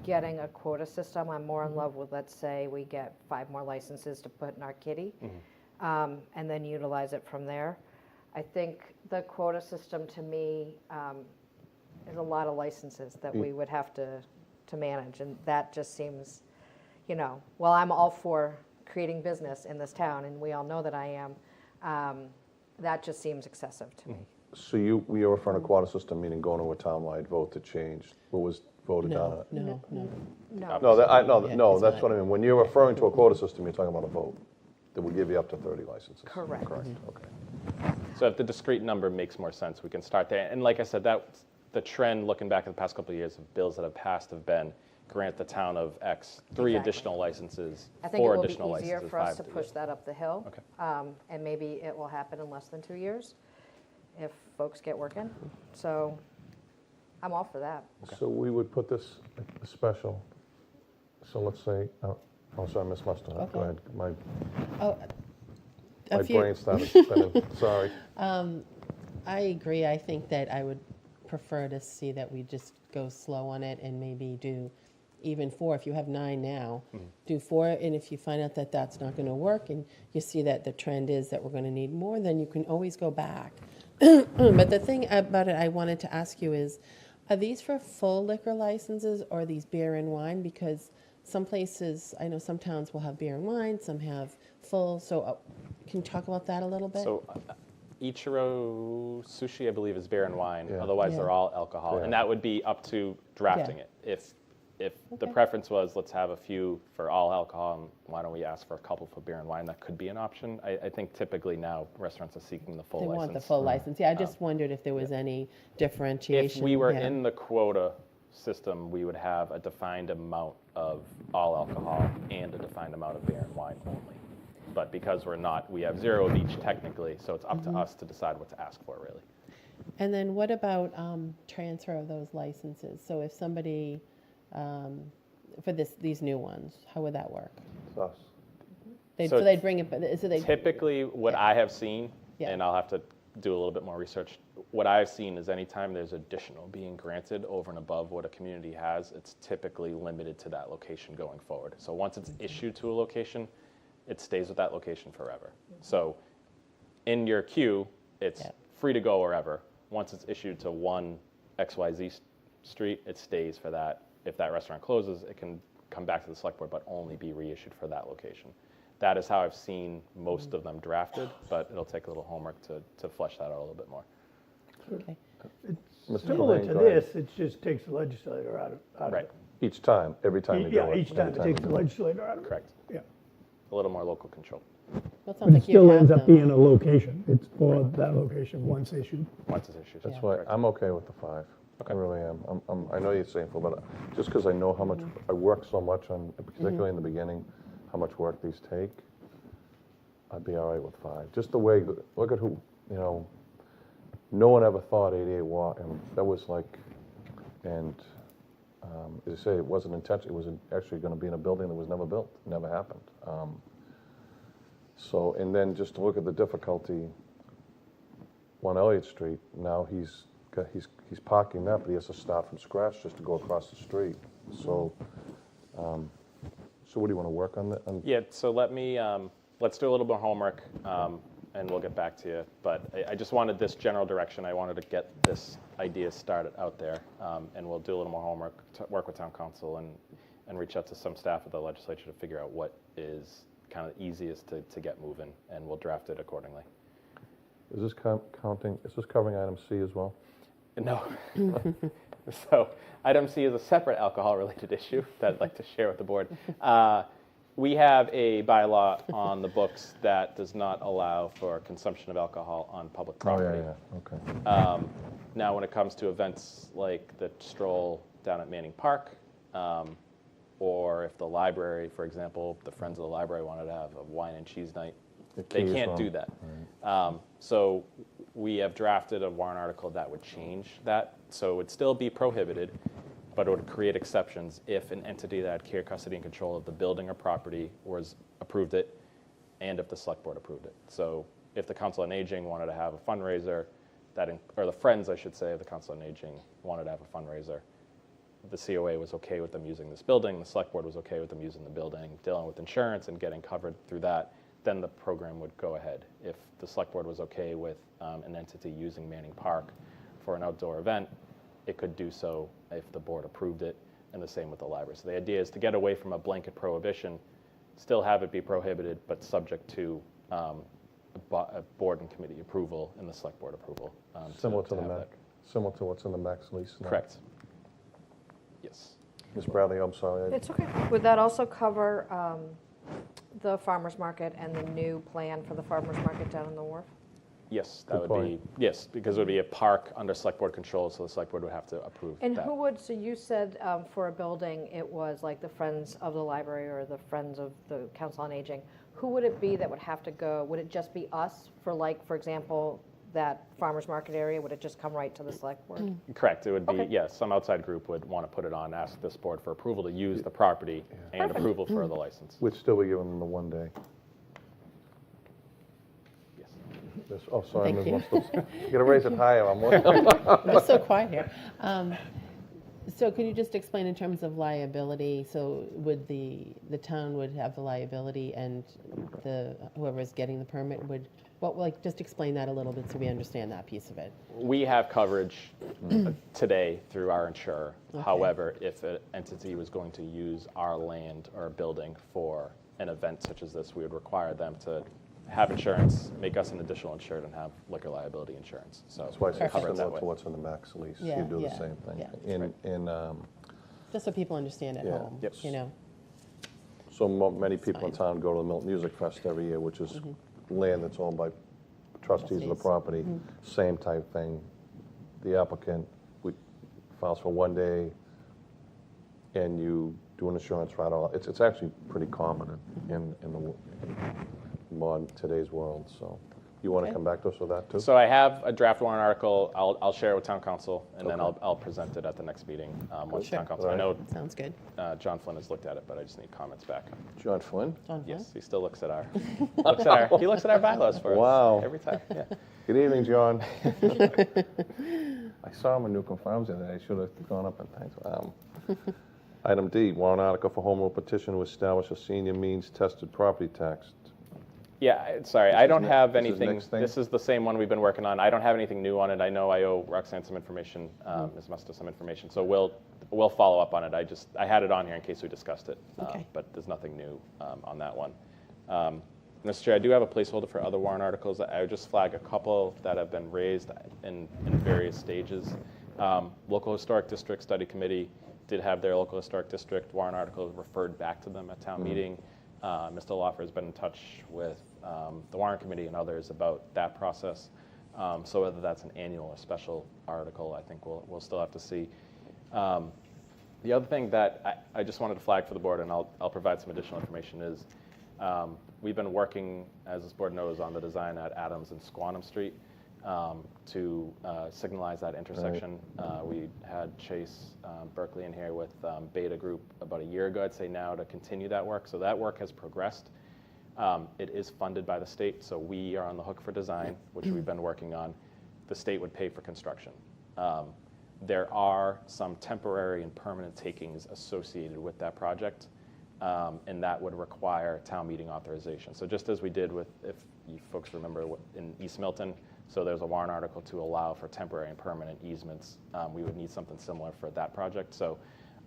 getting a quota system. I'm more in love with, let's say, we get 5 more licenses to put in our kitty, and then utilize it from there. I think the quota system, to me, is a lot of licenses that we would have to manage, and that just seems, you know, while I'm all for creating business in this town, and we all know that I am, that just seems excessive to me. So we are referring to quota system, meaning going to a townwide vote to change what was voted down? No. No. No, it's that's not. what I mean. When you're referring to a quota system, you're talking about a vote that will give you up to 30 licenses. Correct. Okay. So if the discrete number makes more sense, we can start there. And like I said, that's the trend, looking back at the past couple of years of bills that have passed, have been grant the town of X 3 Exactly. additional licenses, I think it 4 will be additional easier licenses, for us 5 to push that up the hill. Okay. And maybe it will happen in less than 2 years if folks get working. So I'm all for that. So we would put this special, so let's say, oh, sorry, Ms. Musto, Okay. go ahead. My A few- brain started spinning, sorry. I agree. I think that I would prefer to see that we just go slow on it and maybe do even 4. If you have 9 now, do 4. And if you find out that that's not going to work and you see that the trend is that we're going to need more, then you can always go back. But the thing about it I wanted to ask you is, are these for full liquor licenses or are these beer and wine? Because some places, I know some towns will have beer and wine, some have full. So can you talk about that a little bit? So Ichiro Sushi, I believe, is beer and wine. Yeah. Otherwise, Yeah. they're all alcohol. Yeah. And that would be up to drafting Yeah. it. If the Okay. preference was, let's have a few for all alcohol, and why don't we ask for a couple for beer and wine? That could be an option. I think typically now restaurants are seeking the full They license. want the full license. Yeah, I just wondered if there was any differentiation. If we were Yeah. in the quota system, we would have a defined amount of all alcohol and a defined amount of beer and wine only. But because we're not, we have 0 of each technically, so it's up to us to decide what to ask for, really. And then what about transfer of those licenses? So if somebody, for these new ones, how would that work? It's us. So So they'd bring it, but so they, Typically, what I have seen, Yeah. and I'll have to do a little bit more research, what I've seen is anytime there's additional being granted over and above what a community has, it's typically limited to that location going forward. So once it's issued to a location, it stays with that location forever. So in your queue, it's Yeah. free to go wherever. Once it's issued to one XYZ street, it stays for that. If that restaurant closes, it can come back to the select board, but only be reissued for that location. That is how I've seen most of them drafted, but it'll take a little homework to flesh that out a little bit more. okay. It's Mr. similar Levine, to go ahead. this, it just takes the legislator out of Right, it. Each time, every time you do it. Yeah, each time it every takes the legislator out of it. correct. Yeah. A little more local control, Well, it sounds But it like you still have ends up them. being a location. It's for that location once issued. once it's issued. That's Yeah. why Correct. I'm okay with the 5. Okay. I really am. I know you're saying 4, but just because I know how much, I work so much on, particularly in the beginning, how much work these take, I'd be all right with 5. Just the way, look at who, no one ever thought 88 Walk, and that was like, and as I say, it wasn't intentional, it was actually going to be in a building that was never built, never happened. So, and then just to look at the difficulty, 1 Elliott Street, now he's parking that, but he has to start from scratch just to go across the street. So, so what do you want to work on that? Yeah, so let me, let's do a little more homework, and we'll get back to you. But I just wanted this general direction. I wanted to get this idea started out there, and we'll do a little more homework, work with town council, and reach out to some staff at the legislature to figure out what is kind of easiest to get moving, and we'll draft it accordingly. Is this is this covering item C as well? No. So item C is a separate alcohol-related issue that I'd like to share with the board. We have a bylaw on the books that does not allow for consumption of alcohol on public Oh, property. yeah, okay. Now, when it comes to events like the stroll down at Manning Park, or if the library, for example, the Friends of the Library wanted to have a wine and cheese night, they keys can't on. do that. So we have drafted a warrant article that would change that. So it would still be prohibited, but it would create exceptions if an entity that had care, custody, and control of the building or property approved it, and if the select board approved it. So if the Council on Aging wanted to have a fundraiser, or the Friends, I should say, of the Council on Aging wanted to have a fundraiser, the COA was okay with them using this building, the select board was okay with them using the building, dealing with insurance and getting covered through that, then the program would go ahead. If the select board was okay with an entity using Manning Park for an outdoor event, it could do so if the board approved it, and the same with the library. So the idea is to get away from a blanket prohibition, still have it be prohibited, but subject to a board and committee approval and the select board approval. Similar to the have MAC, that. similar to what's in the MAC's lease now. Correct. Yes. Ms. Bradley, I'm sorry. It's okay. Would that also cover the farmer's market and the new plan for the farmer's market down in the wharf? Yes, that Good would point. be, yes, because it would be a park under select board control, so the select board would have to approve And that. who would, so you said for a building, it was like the Friends of the Library or the Friends of the Council on Aging. Who would it be that would have to go? Would it just be us for like, for example, that farmer's market area? Would it just come right to the select board? Correct, it would be, Okay. yes, some outside group would want to put it on, ask this board for approval to use the property and Perfect. approval for the license. We'd still be giving them the 1 day. Yes. This- Oh, sorry, Thank Ms. Musto. You gotta raise it higher, I'm looking. It's so quiet here. So could you just explain in terms of liability, so would the town would have the liability and whoever's getting the permit would, just explain that a little bit so we understand that piece of it. We have coverage today through our insurer. Okay. However, if an entity was going to use our land or building for an event such as this, we would require them to have insurance, make us an additional insured, and have liquor liability insurance. So That's why I said cover it that similar way. to what's in the MAC's lease. Yeah, You do the yeah, same thing. yeah. Just so people understand at Yeah. home, Yep. you know? So many people in town go to the Milton Music Fest every year, which is land that's owned by trustees of the Trustees. property. Same type thing. The applicant files for 1 day, and you do an insurance right off. It's actually pretty common in modern, today's world, so. You want to Okay. come back to us with that, too? So I have a draft warrant article. I'll share it with town council, and then Okay. I'll present it at the next meeting once Sure. town council. I know Sounds good. John Flynn has looked at it, but I just need comments back. John Flynn? John, Yes, he still looks at our he looks at our bylaws for Wow. us every time. Yeah. Good evening, John. I saw him in Newcomb Farms the other day. I should have gone up and thanked him. Item D, warrant article for home rule petition to establish a senior means tested property tax. Yeah, sorry, I don't have this is anything. next thing? This is the same one we've been working on. I don't have anything new on it. I know I owe Roxanne some information, Ms. Musto some information, so we'll follow up on it. I had it on here in case we discussed it, Okay. but there's nothing new on that one. Mr. Chair, I do have a placeholder for other warrant articles. I would just flag a couple that have been raised in various stages. Local Historic District Study Committee did have their local historic district warrant article referred back to them at town meeting. Mr. Loffer has been in touch with the warrant committee and others about that process. So whether that's an annual or special article, I think we'll still have to see. The other thing that I just wanted to flag for the board, and I'll provide some additional information, is we've been working, as this board knows, on the design at Adams and Squantum Street to signalize that intersection. We had Chase Berkeley in here with Beta Group about a year ago, I'd say now, to continue that work. So that work has progressed. It is funded by the state, so we are on the hook for design, which we've been working on. The state would pay for construction. There are some temporary and permanent takings associated with that project, and that would require town meeting authorization. So just as we did with, if you folks remember, in East Milton, so there's a warrant article to allow for temporary and permanent easements. We would need something similar for that project. So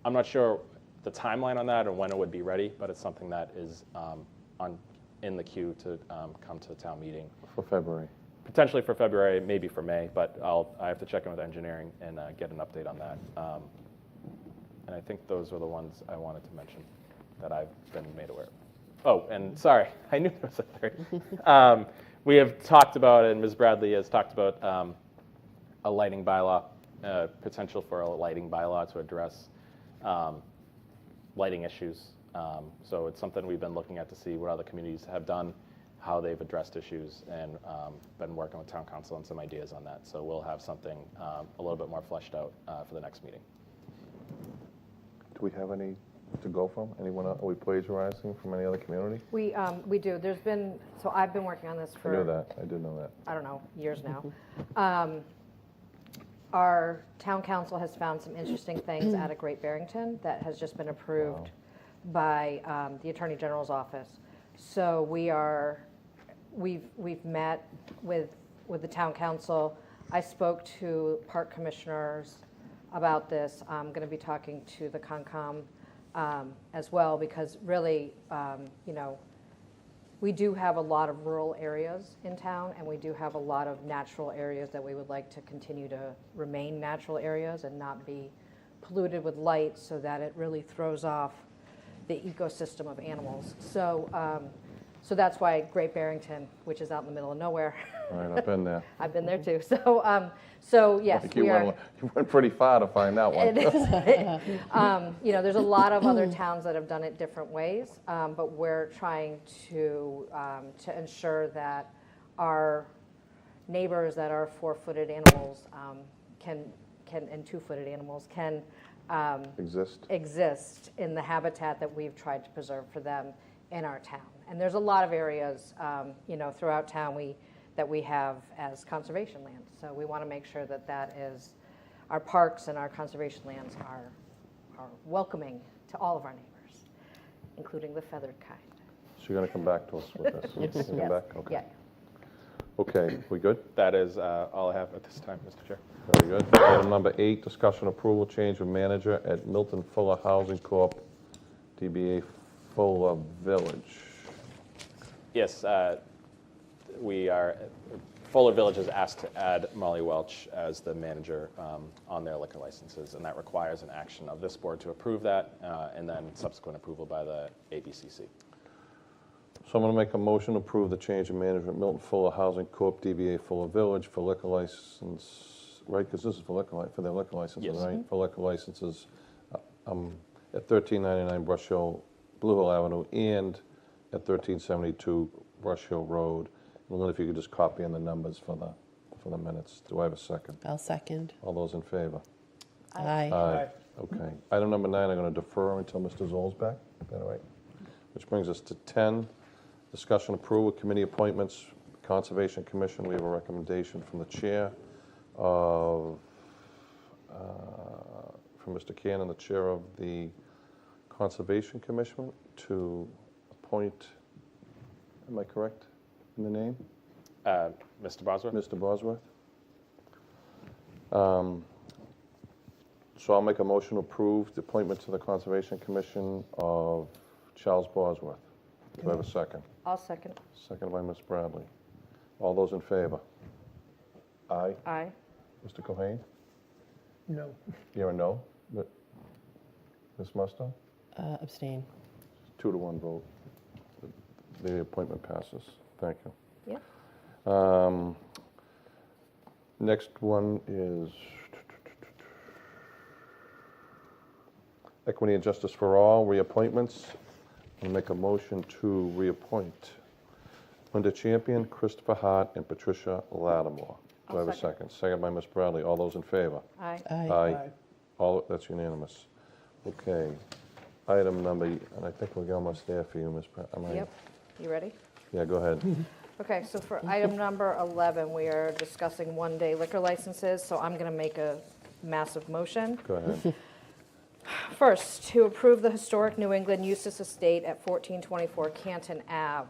I'm not sure the timeline on that or when it would be ready, but it's something that is in the queue to come to the town meeting. For February. Potentially for February, maybe for May, but I have to check in with engineering and get an update on that. And I think those were the ones I wanted to mention that I've been made aware of. Oh, and sorry, I knew there was a third. We have talked about, and Ms. Bradley has talked about a lighting bylaw, potential for a lighting bylaw to address lighting issues. So it's something we've been looking at to see what other communities have done, how they've addressed issues, and been working with town council on some ideas on that. So we'll have something a little bit more fleshed out for the next meeting. Do we have any to go from? Anyone, are we plagiarizing from any other community? We do. There's been, so I've been working on this I for. knew that, I did know that. I don't know, years now. Our town council has found some interesting things out of Great Barrington that has just been approved by the Attorney General's office. So we've met with the town council. I spoke to park commissioners about this. I'm going to be talking to the Concom as well, because really, we do have a lot of rural areas in town, and we do have a lot of natural areas that we would like to continue to remain natural areas and not be polluted with light, so that it really throws off the ecosystem of animals. So that's why Great Barrington, which is out in the middle of nowhere, All right, I've been there. I've been there too. So I yes, think we are. you went pretty far to find that one. It is. There's a lot of other towns that have done it different ways, but we're trying to ensure that our neighbors that are four-footed animals and two-footed animals can exist in the habitat that we've tried to preserve for them in our town. And there's a lot of areas, throughout town that we have as conservation land. So we want to make sure that is, our parks and our conservation lands are welcoming to all of our neighbors, including the feathered kind. So you're going to come back to us with this? You're gonna come Yes. back? Okay. Yeah. Okay, we good? That is all I have at this time, Mr. Chair. Very good. Item number 8, discussion approval change of manager at Milton Fuller Housing Corp., DBA Fuller Village. Yes, Fuller Village has asked to add Molly Welch as the manager on their liquor licenses, and that requires an action of this board to approve that, and then subsequent approval by the ABCC. So I'm going to make a motion to approve the change of manager at Milton Fuller Housing Corp., DBA Fuller Village for liquor license, right, because this is for their liquor licenses, Yes. right? For liquor licenses at 1399 Brush Hill, Blue Hill Avenue, and at 1372 Brush Hill Road. I wonder if you could just copy in the numbers for the minutes. Do I have a second? I'll second. All those in favor? Aye. Aye. Okay. Item number 9, I'm going to defer until Mr. Zoll's back. Is that all right? Which brings us to 10, discussion approval, committee appointments, Conservation Commission. We have a recommendation from the chair from Mr. Cannon, the chair of the Conservation Commission, to appoint, am I correct in the name? Mr. Bosworth? Mr. Bosworth. So I'll make a motion to approve the appointment to the Conservation Commission of Charles Bosworth. Do I have a second? I'll second. Second by Ms. Bradley. All those in favor? Aye. Aye. Mr. Cohen? No. You're a no? Ms. Musto? Abstain. 2-1 vote. The appointment passes. Thank you. Yeah. Next one is Equity and Justice for All, reappointments. I'll make a motion to reappoint Linda Champion, Christopher Hart, and Patricia Lattimore. Do I have a second? Second by Ms. Bradley. All those in favor? Aye. Aye. Aye. All, that's unanimous. Okay. Item number, and I think we're almost there for you, Ms. Bradley. Yep. You ready? Yeah, go ahead. Okay, so for item number 11, we are discussing one-day liquor licenses, so I'm going to make a massive motion. Go ahead. First, to approve the historic New England Eustace Estate at 1424 Canton Ave,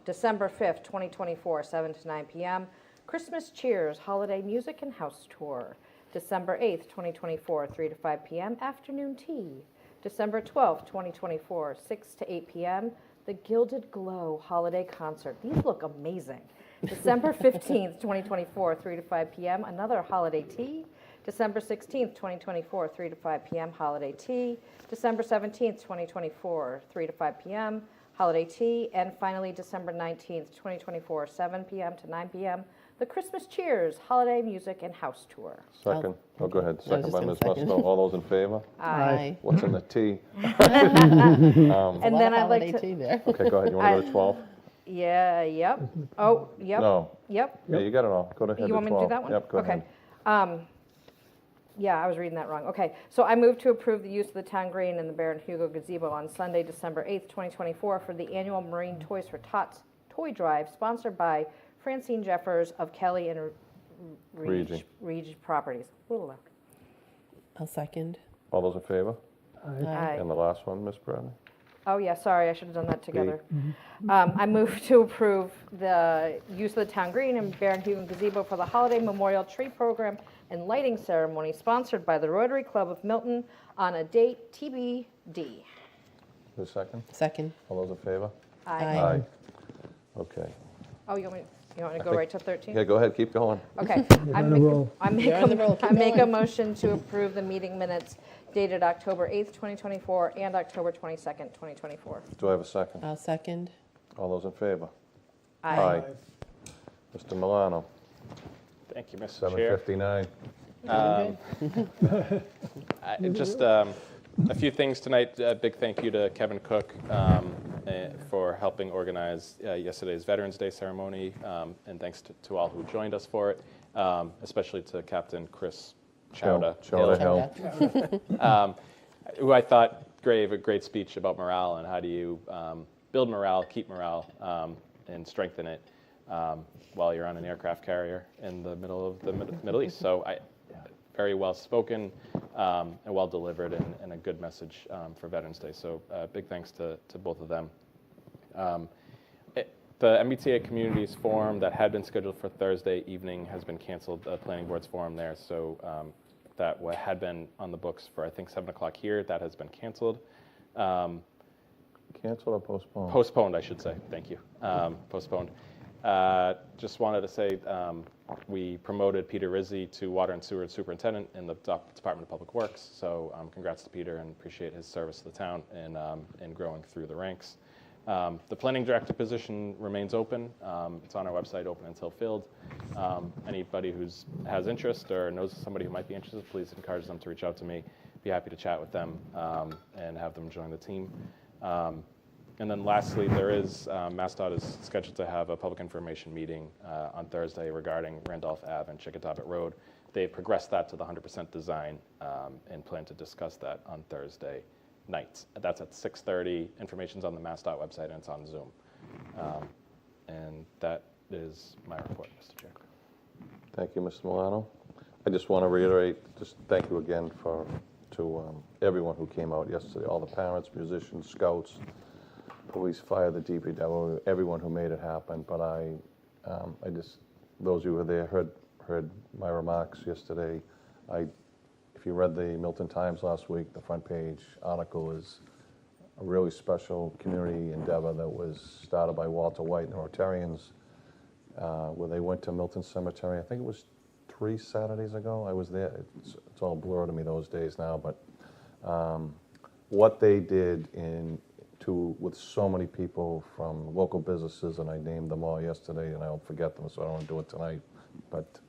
December 5th, 2024, 7 to 9 p.m. Christmas Cheers Holiday Music and House Tour, December 8th, 2024, 3 to 5 p.m. Afternoon Tea, December 12th, 2024, 6 to 8 p.m. The Gilded Glow Holiday Concert. These look amazing. December 15th, 2024, 3 to 5 p.m. Another holiday tea. December 16th, 2024, 3 to 5 p.m. holiday tea. December 17th, 2024, 3 to 5 p.m. holiday tea, and finally, December 19th, 2024, 7 p.m. to 9 p.m., the Christmas Cheers holiday music and house tour. Second. Oh, go ahead. Second just by gonna Ms. second. Musto. All those in favor? Aye. What's in the tea? And A lot then of I'd like holiday to, tea there. Okay, go ahead. You want to go to 12? yeah, yep. Oh, yep. No. Yep. Yeah, you got it all. Go ahead to 12. You want me to do that one? Yep, go Okay. ahead. Yeah, I was reading that wrong. Okay, so I move to approve the use of the town green and the Baron Hugo gazebo on Sunday, December 8th, 2024 for the annual Marine Toys for Tots toy drive sponsored by Francine Jeffers of Kelly and Regi Properties. Ooh. I'll second. All those in favor? Aye. And the last one, Ms. Bradley? Oh, yeah, sorry, I should have done that together. I move to approve the use of the town green and Baron Hugo gazebo for the holiday memorial tree program and lighting ceremony sponsored by the Rotary Club of Milton on a date TBD. Who's second? Second. All those in favor? Aye. Okay. Oh, you want me to go think- right to 13? Yeah, go ahead, keep going. Okay. I on a make a- roll. I make You're on the roll. I Keep make a going. motion to approve the meeting minutes dated October 8th, 2024 and October 22nd, 2024. Do I have a second? I'll second. All those in favor? Aye. Mr. Milano, Thank you, Mr. Chair. 7:59. Just a few things tonight. A big thank you to Kevin Cook for helping organize yesterday's Veterans Day ceremony, and thanks to all who joined us for it, especially to Captain Chris Chowda Hill. who I thought gave a great speech about morale and how do you build morale, keep morale, and strengthen it while you're on an aircraft carrier in the middle of the Middle East. So very well spoken and well delivered and a good message for Veterans Day. So big thanks to both of them. The MBTA Communities Forum that had been scheduled for Thursday evening has been canceled, the Planning Board's forum there. So that had been on the books for, I think, 7 o'clock here. That has been canceled. Canceled or postponed? Postponed, I should say. Thank you. Postponed. Just wanted to say we promoted Peter Rizzi to Water and Sewer Superintendent in the Department of Public Works. So congrats to Peter and appreciate his service to the town and growing through the ranks. The Planning Director position remains open. It's on our website, open until filled. Anybody who has interest or knows somebody who might be interested, please encourage them to reach out to me. Be happy to chat with them and have them join the team. And then lastly, MassDOT is scheduled to have a public information meeting on Thursday regarding Randolph Ave and Chickatabbit Road. They've progressed that to the 100% design and plan to discuss that on Thursday nights. That's at 6:30. Information's on the MassDOT website and it's on Zoom. And that is my report, Mr. Chair. Thank you, Mr. Milano. I just want to reiterate, just thank you again to everyone who came out yesterday, all the parents, musicians, scouts, police, fire, the DPW, everyone who made it happen. But I just, those of you who were there heard my remarks yesterday. If you read the Milton Times last week, the front page article is a really special community endeavor that was started by Walter White and the Rotarians, where they went to Milton Cemetery. I think it was 3 Saturdays ago. I was there. It's all blur to me those days now, but what they did with so many people from local businesses, and I named them all yesterday, and I'll forget them, so I don't want to do it tonight. But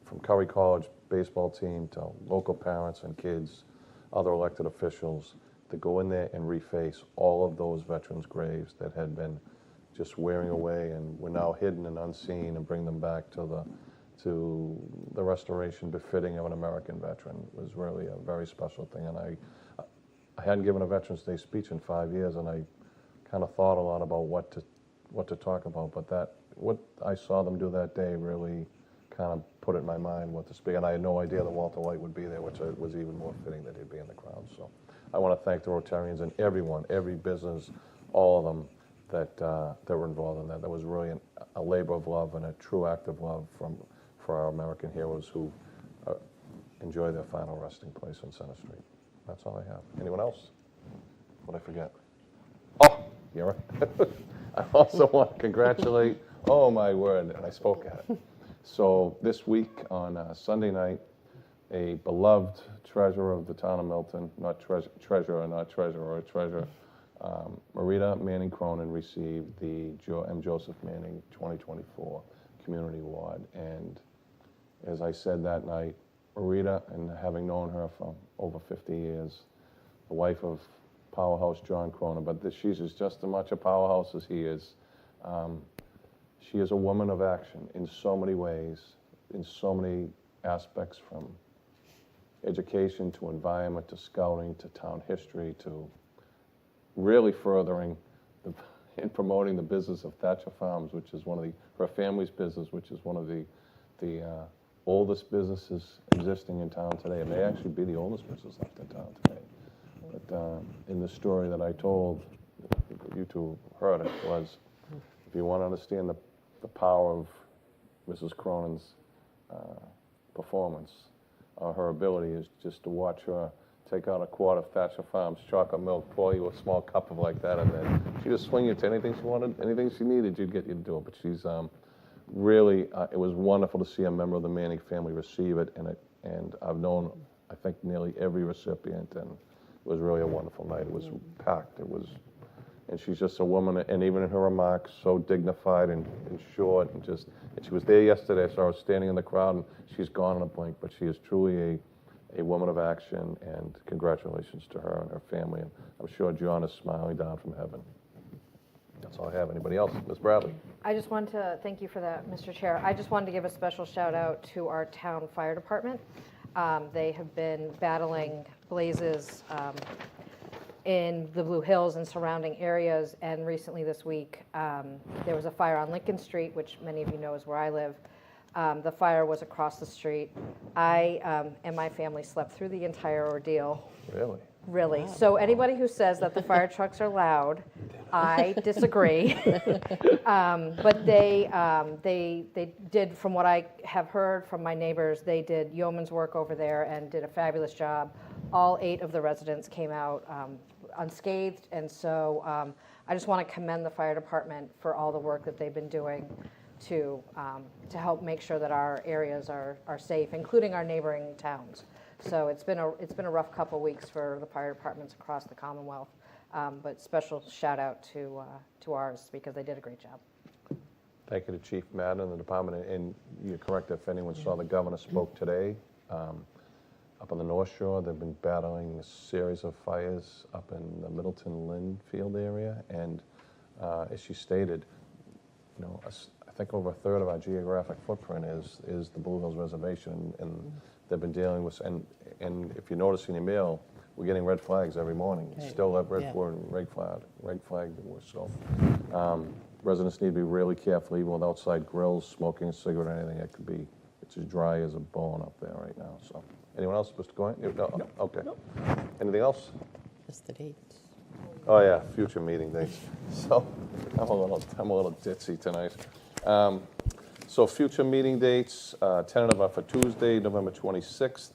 from Curry College baseball team to local parents and kids, other elected officials, to go in there and reface all of those veterans' graves that had been just wearing away and were now hidden and unseen, and bring them back to the restoration befitting of an American veteran was really a very special thing. And I hadn't given a Veterans Day speech in 5 years, and I kind of thought a lot about what to talk about. But what I saw them do that day really kind of put it in my mind what to speak. And I had no idea that Walter White would be there, which was even more fitting that he'd be in the crowd. So I want to thank the Rotarians and everyone, every business, all of them that were involved in that. That was really a labor of love and a true act of love for our American heroes who enjoy their final resting place on Center Street. That's all I have. Anyone else? What'd I forget? Oh, you're right. I also want to congratulate, oh my word, and I spoke at it. So this week on Sunday night, a beloved treasurer of the town of Milton, not treasurer, not treasurer, treasurer, Marita Manning Cronin received the M. Joseph Manning 2024 Community Award. And as I said that night, Marita, and having known her for over 50 years, the wife of powerhouse John Cronin, but she's just as much a powerhouse as he is. She is a woman of action in so many ways, in so many aspects, from education to environment to scouting to town history to really furthering and promoting the business of Thatcher Farms, which is one of her family's business, which is one of the oldest businesses existing in town today. It may actually be the oldest business left in town today. But in the story that I told, you two heard it, was if you want to understand the power of Mrs. Cronin's performance, her ability is just to watch her take out a quart of Thatcher Farms chocolate milk, pour you a small cup of like that, and then she just swing you to anything she wanted, anything she needed, you'd get you to do it. But she's really, it was wonderful to see a member of the Manning family receive it, and I've known, I think, nearly every recipient, and it was really a wonderful night. It was packed. And she's just a woman, and even in her remarks, so dignified and short, and she was there yesterday, so I was standing in the crowd, and she's gone in a blink, but she is truly a woman of action, and congratulations to her and her family, and I'm sure John is smiling down from heaven. That's all I have. Anybody else? Ms. Bradley? I just want to thank you for that, Mr. Chair. I just wanted to give a special shout out to our town fire department. They have been battling blazes in the Blue Hills and surrounding areas, and recently this week there was a fire on Lincoln Street, which many of you know is where I live. The fire was across the street. I and my family slept through the entire ordeal. Really? Really. Wow. So anybody who says that the fire trucks are loud, I disagree. But they did, from what I have heard from my neighbors, they did yeoman's work over there and did a fabulous job. All 8 of the residents came out unscathed, and so I just want to commend the fire department for all the work that they've been doing to help make sure that our areas are safe, including our neighboring towns. So it's been a rough couple weeks for the fire departments across the Commonwealth, but special shout out to ours because they did a great job. Thank you to Chief Madden and the department, and you're correct, if anyone saw, the governor spoke today. Up on the North Shore, they've been battling a series of fires up in the Middleton Linfield area, and as she stated, you know, I think over a third of our geographic footprint is the Blue Hills Reservation, and they've been dealing with, and if you notice in your mail, we're getting red flags every morning. Right. Still have red flag. So residents need to be really careful, even with outside grills, smoking a cigarette or anything. It could be, it's as dry as a bone up there right now. So anyone else, Mr. Coyne? No. Okay. No. Anything else? Just the dates. Oh yeah, future meeting dates. So I'm a little ditzy tonight. So future meeting dates, tentative are for Tuesday, November 26th,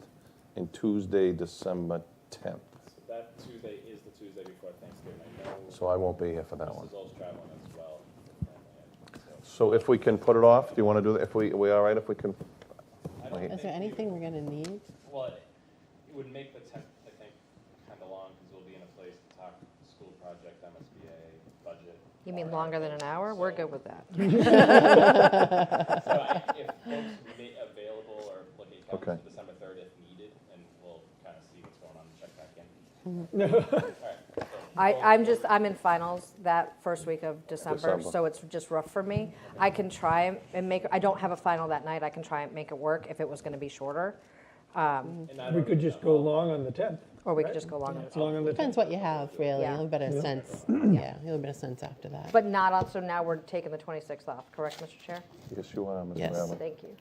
and Tuesday, December 10th. So that Tuesday is the Tuesday before Thanksgiving. I know So I won't be here for that one. Mrs. O's traveling as well. So if we can put it off, do you want to do that? If we all right if we can? I don't Is there think anything we're going to need? Well, it would make the 10th, I think, kind of long because we'll be in a place to talk school project, MSBA, budget. You mean longer than an hour? We're good with that. So if folks may available or looking at Okay. December 3rd if needed, and we'll kind of see what's going on and check back in. All right. So I'm in finals that first week of December, so it's just rough for me. I can try and I don't have a final that night. I can try and make it work if it was going to be shorter. and I We don't- could just go long on the 10th. Or we could just go along with it. Long on the 10th. Depends what you have, really. Yeah. You'll have a better sense. Yeah, you'll have a better sense after that. But not on, so now we're taking the 26th off, correct, Mr. Chair? Yes, you are, Mr. Yes. Bradley. Thank you.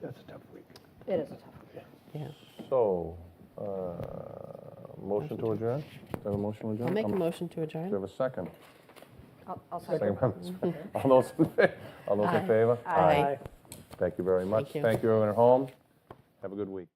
That's a tough week. It is a tough one. Yeah. So, motion to adjourn? Do you have a motion to adjourn? I'll make a motion to Do you adjourn. have a second? I'll second. Second by Ms. Bradley. All those in favor? Aye. Thank you very much. Thank you. Thank you, everyone at home. Have a good week.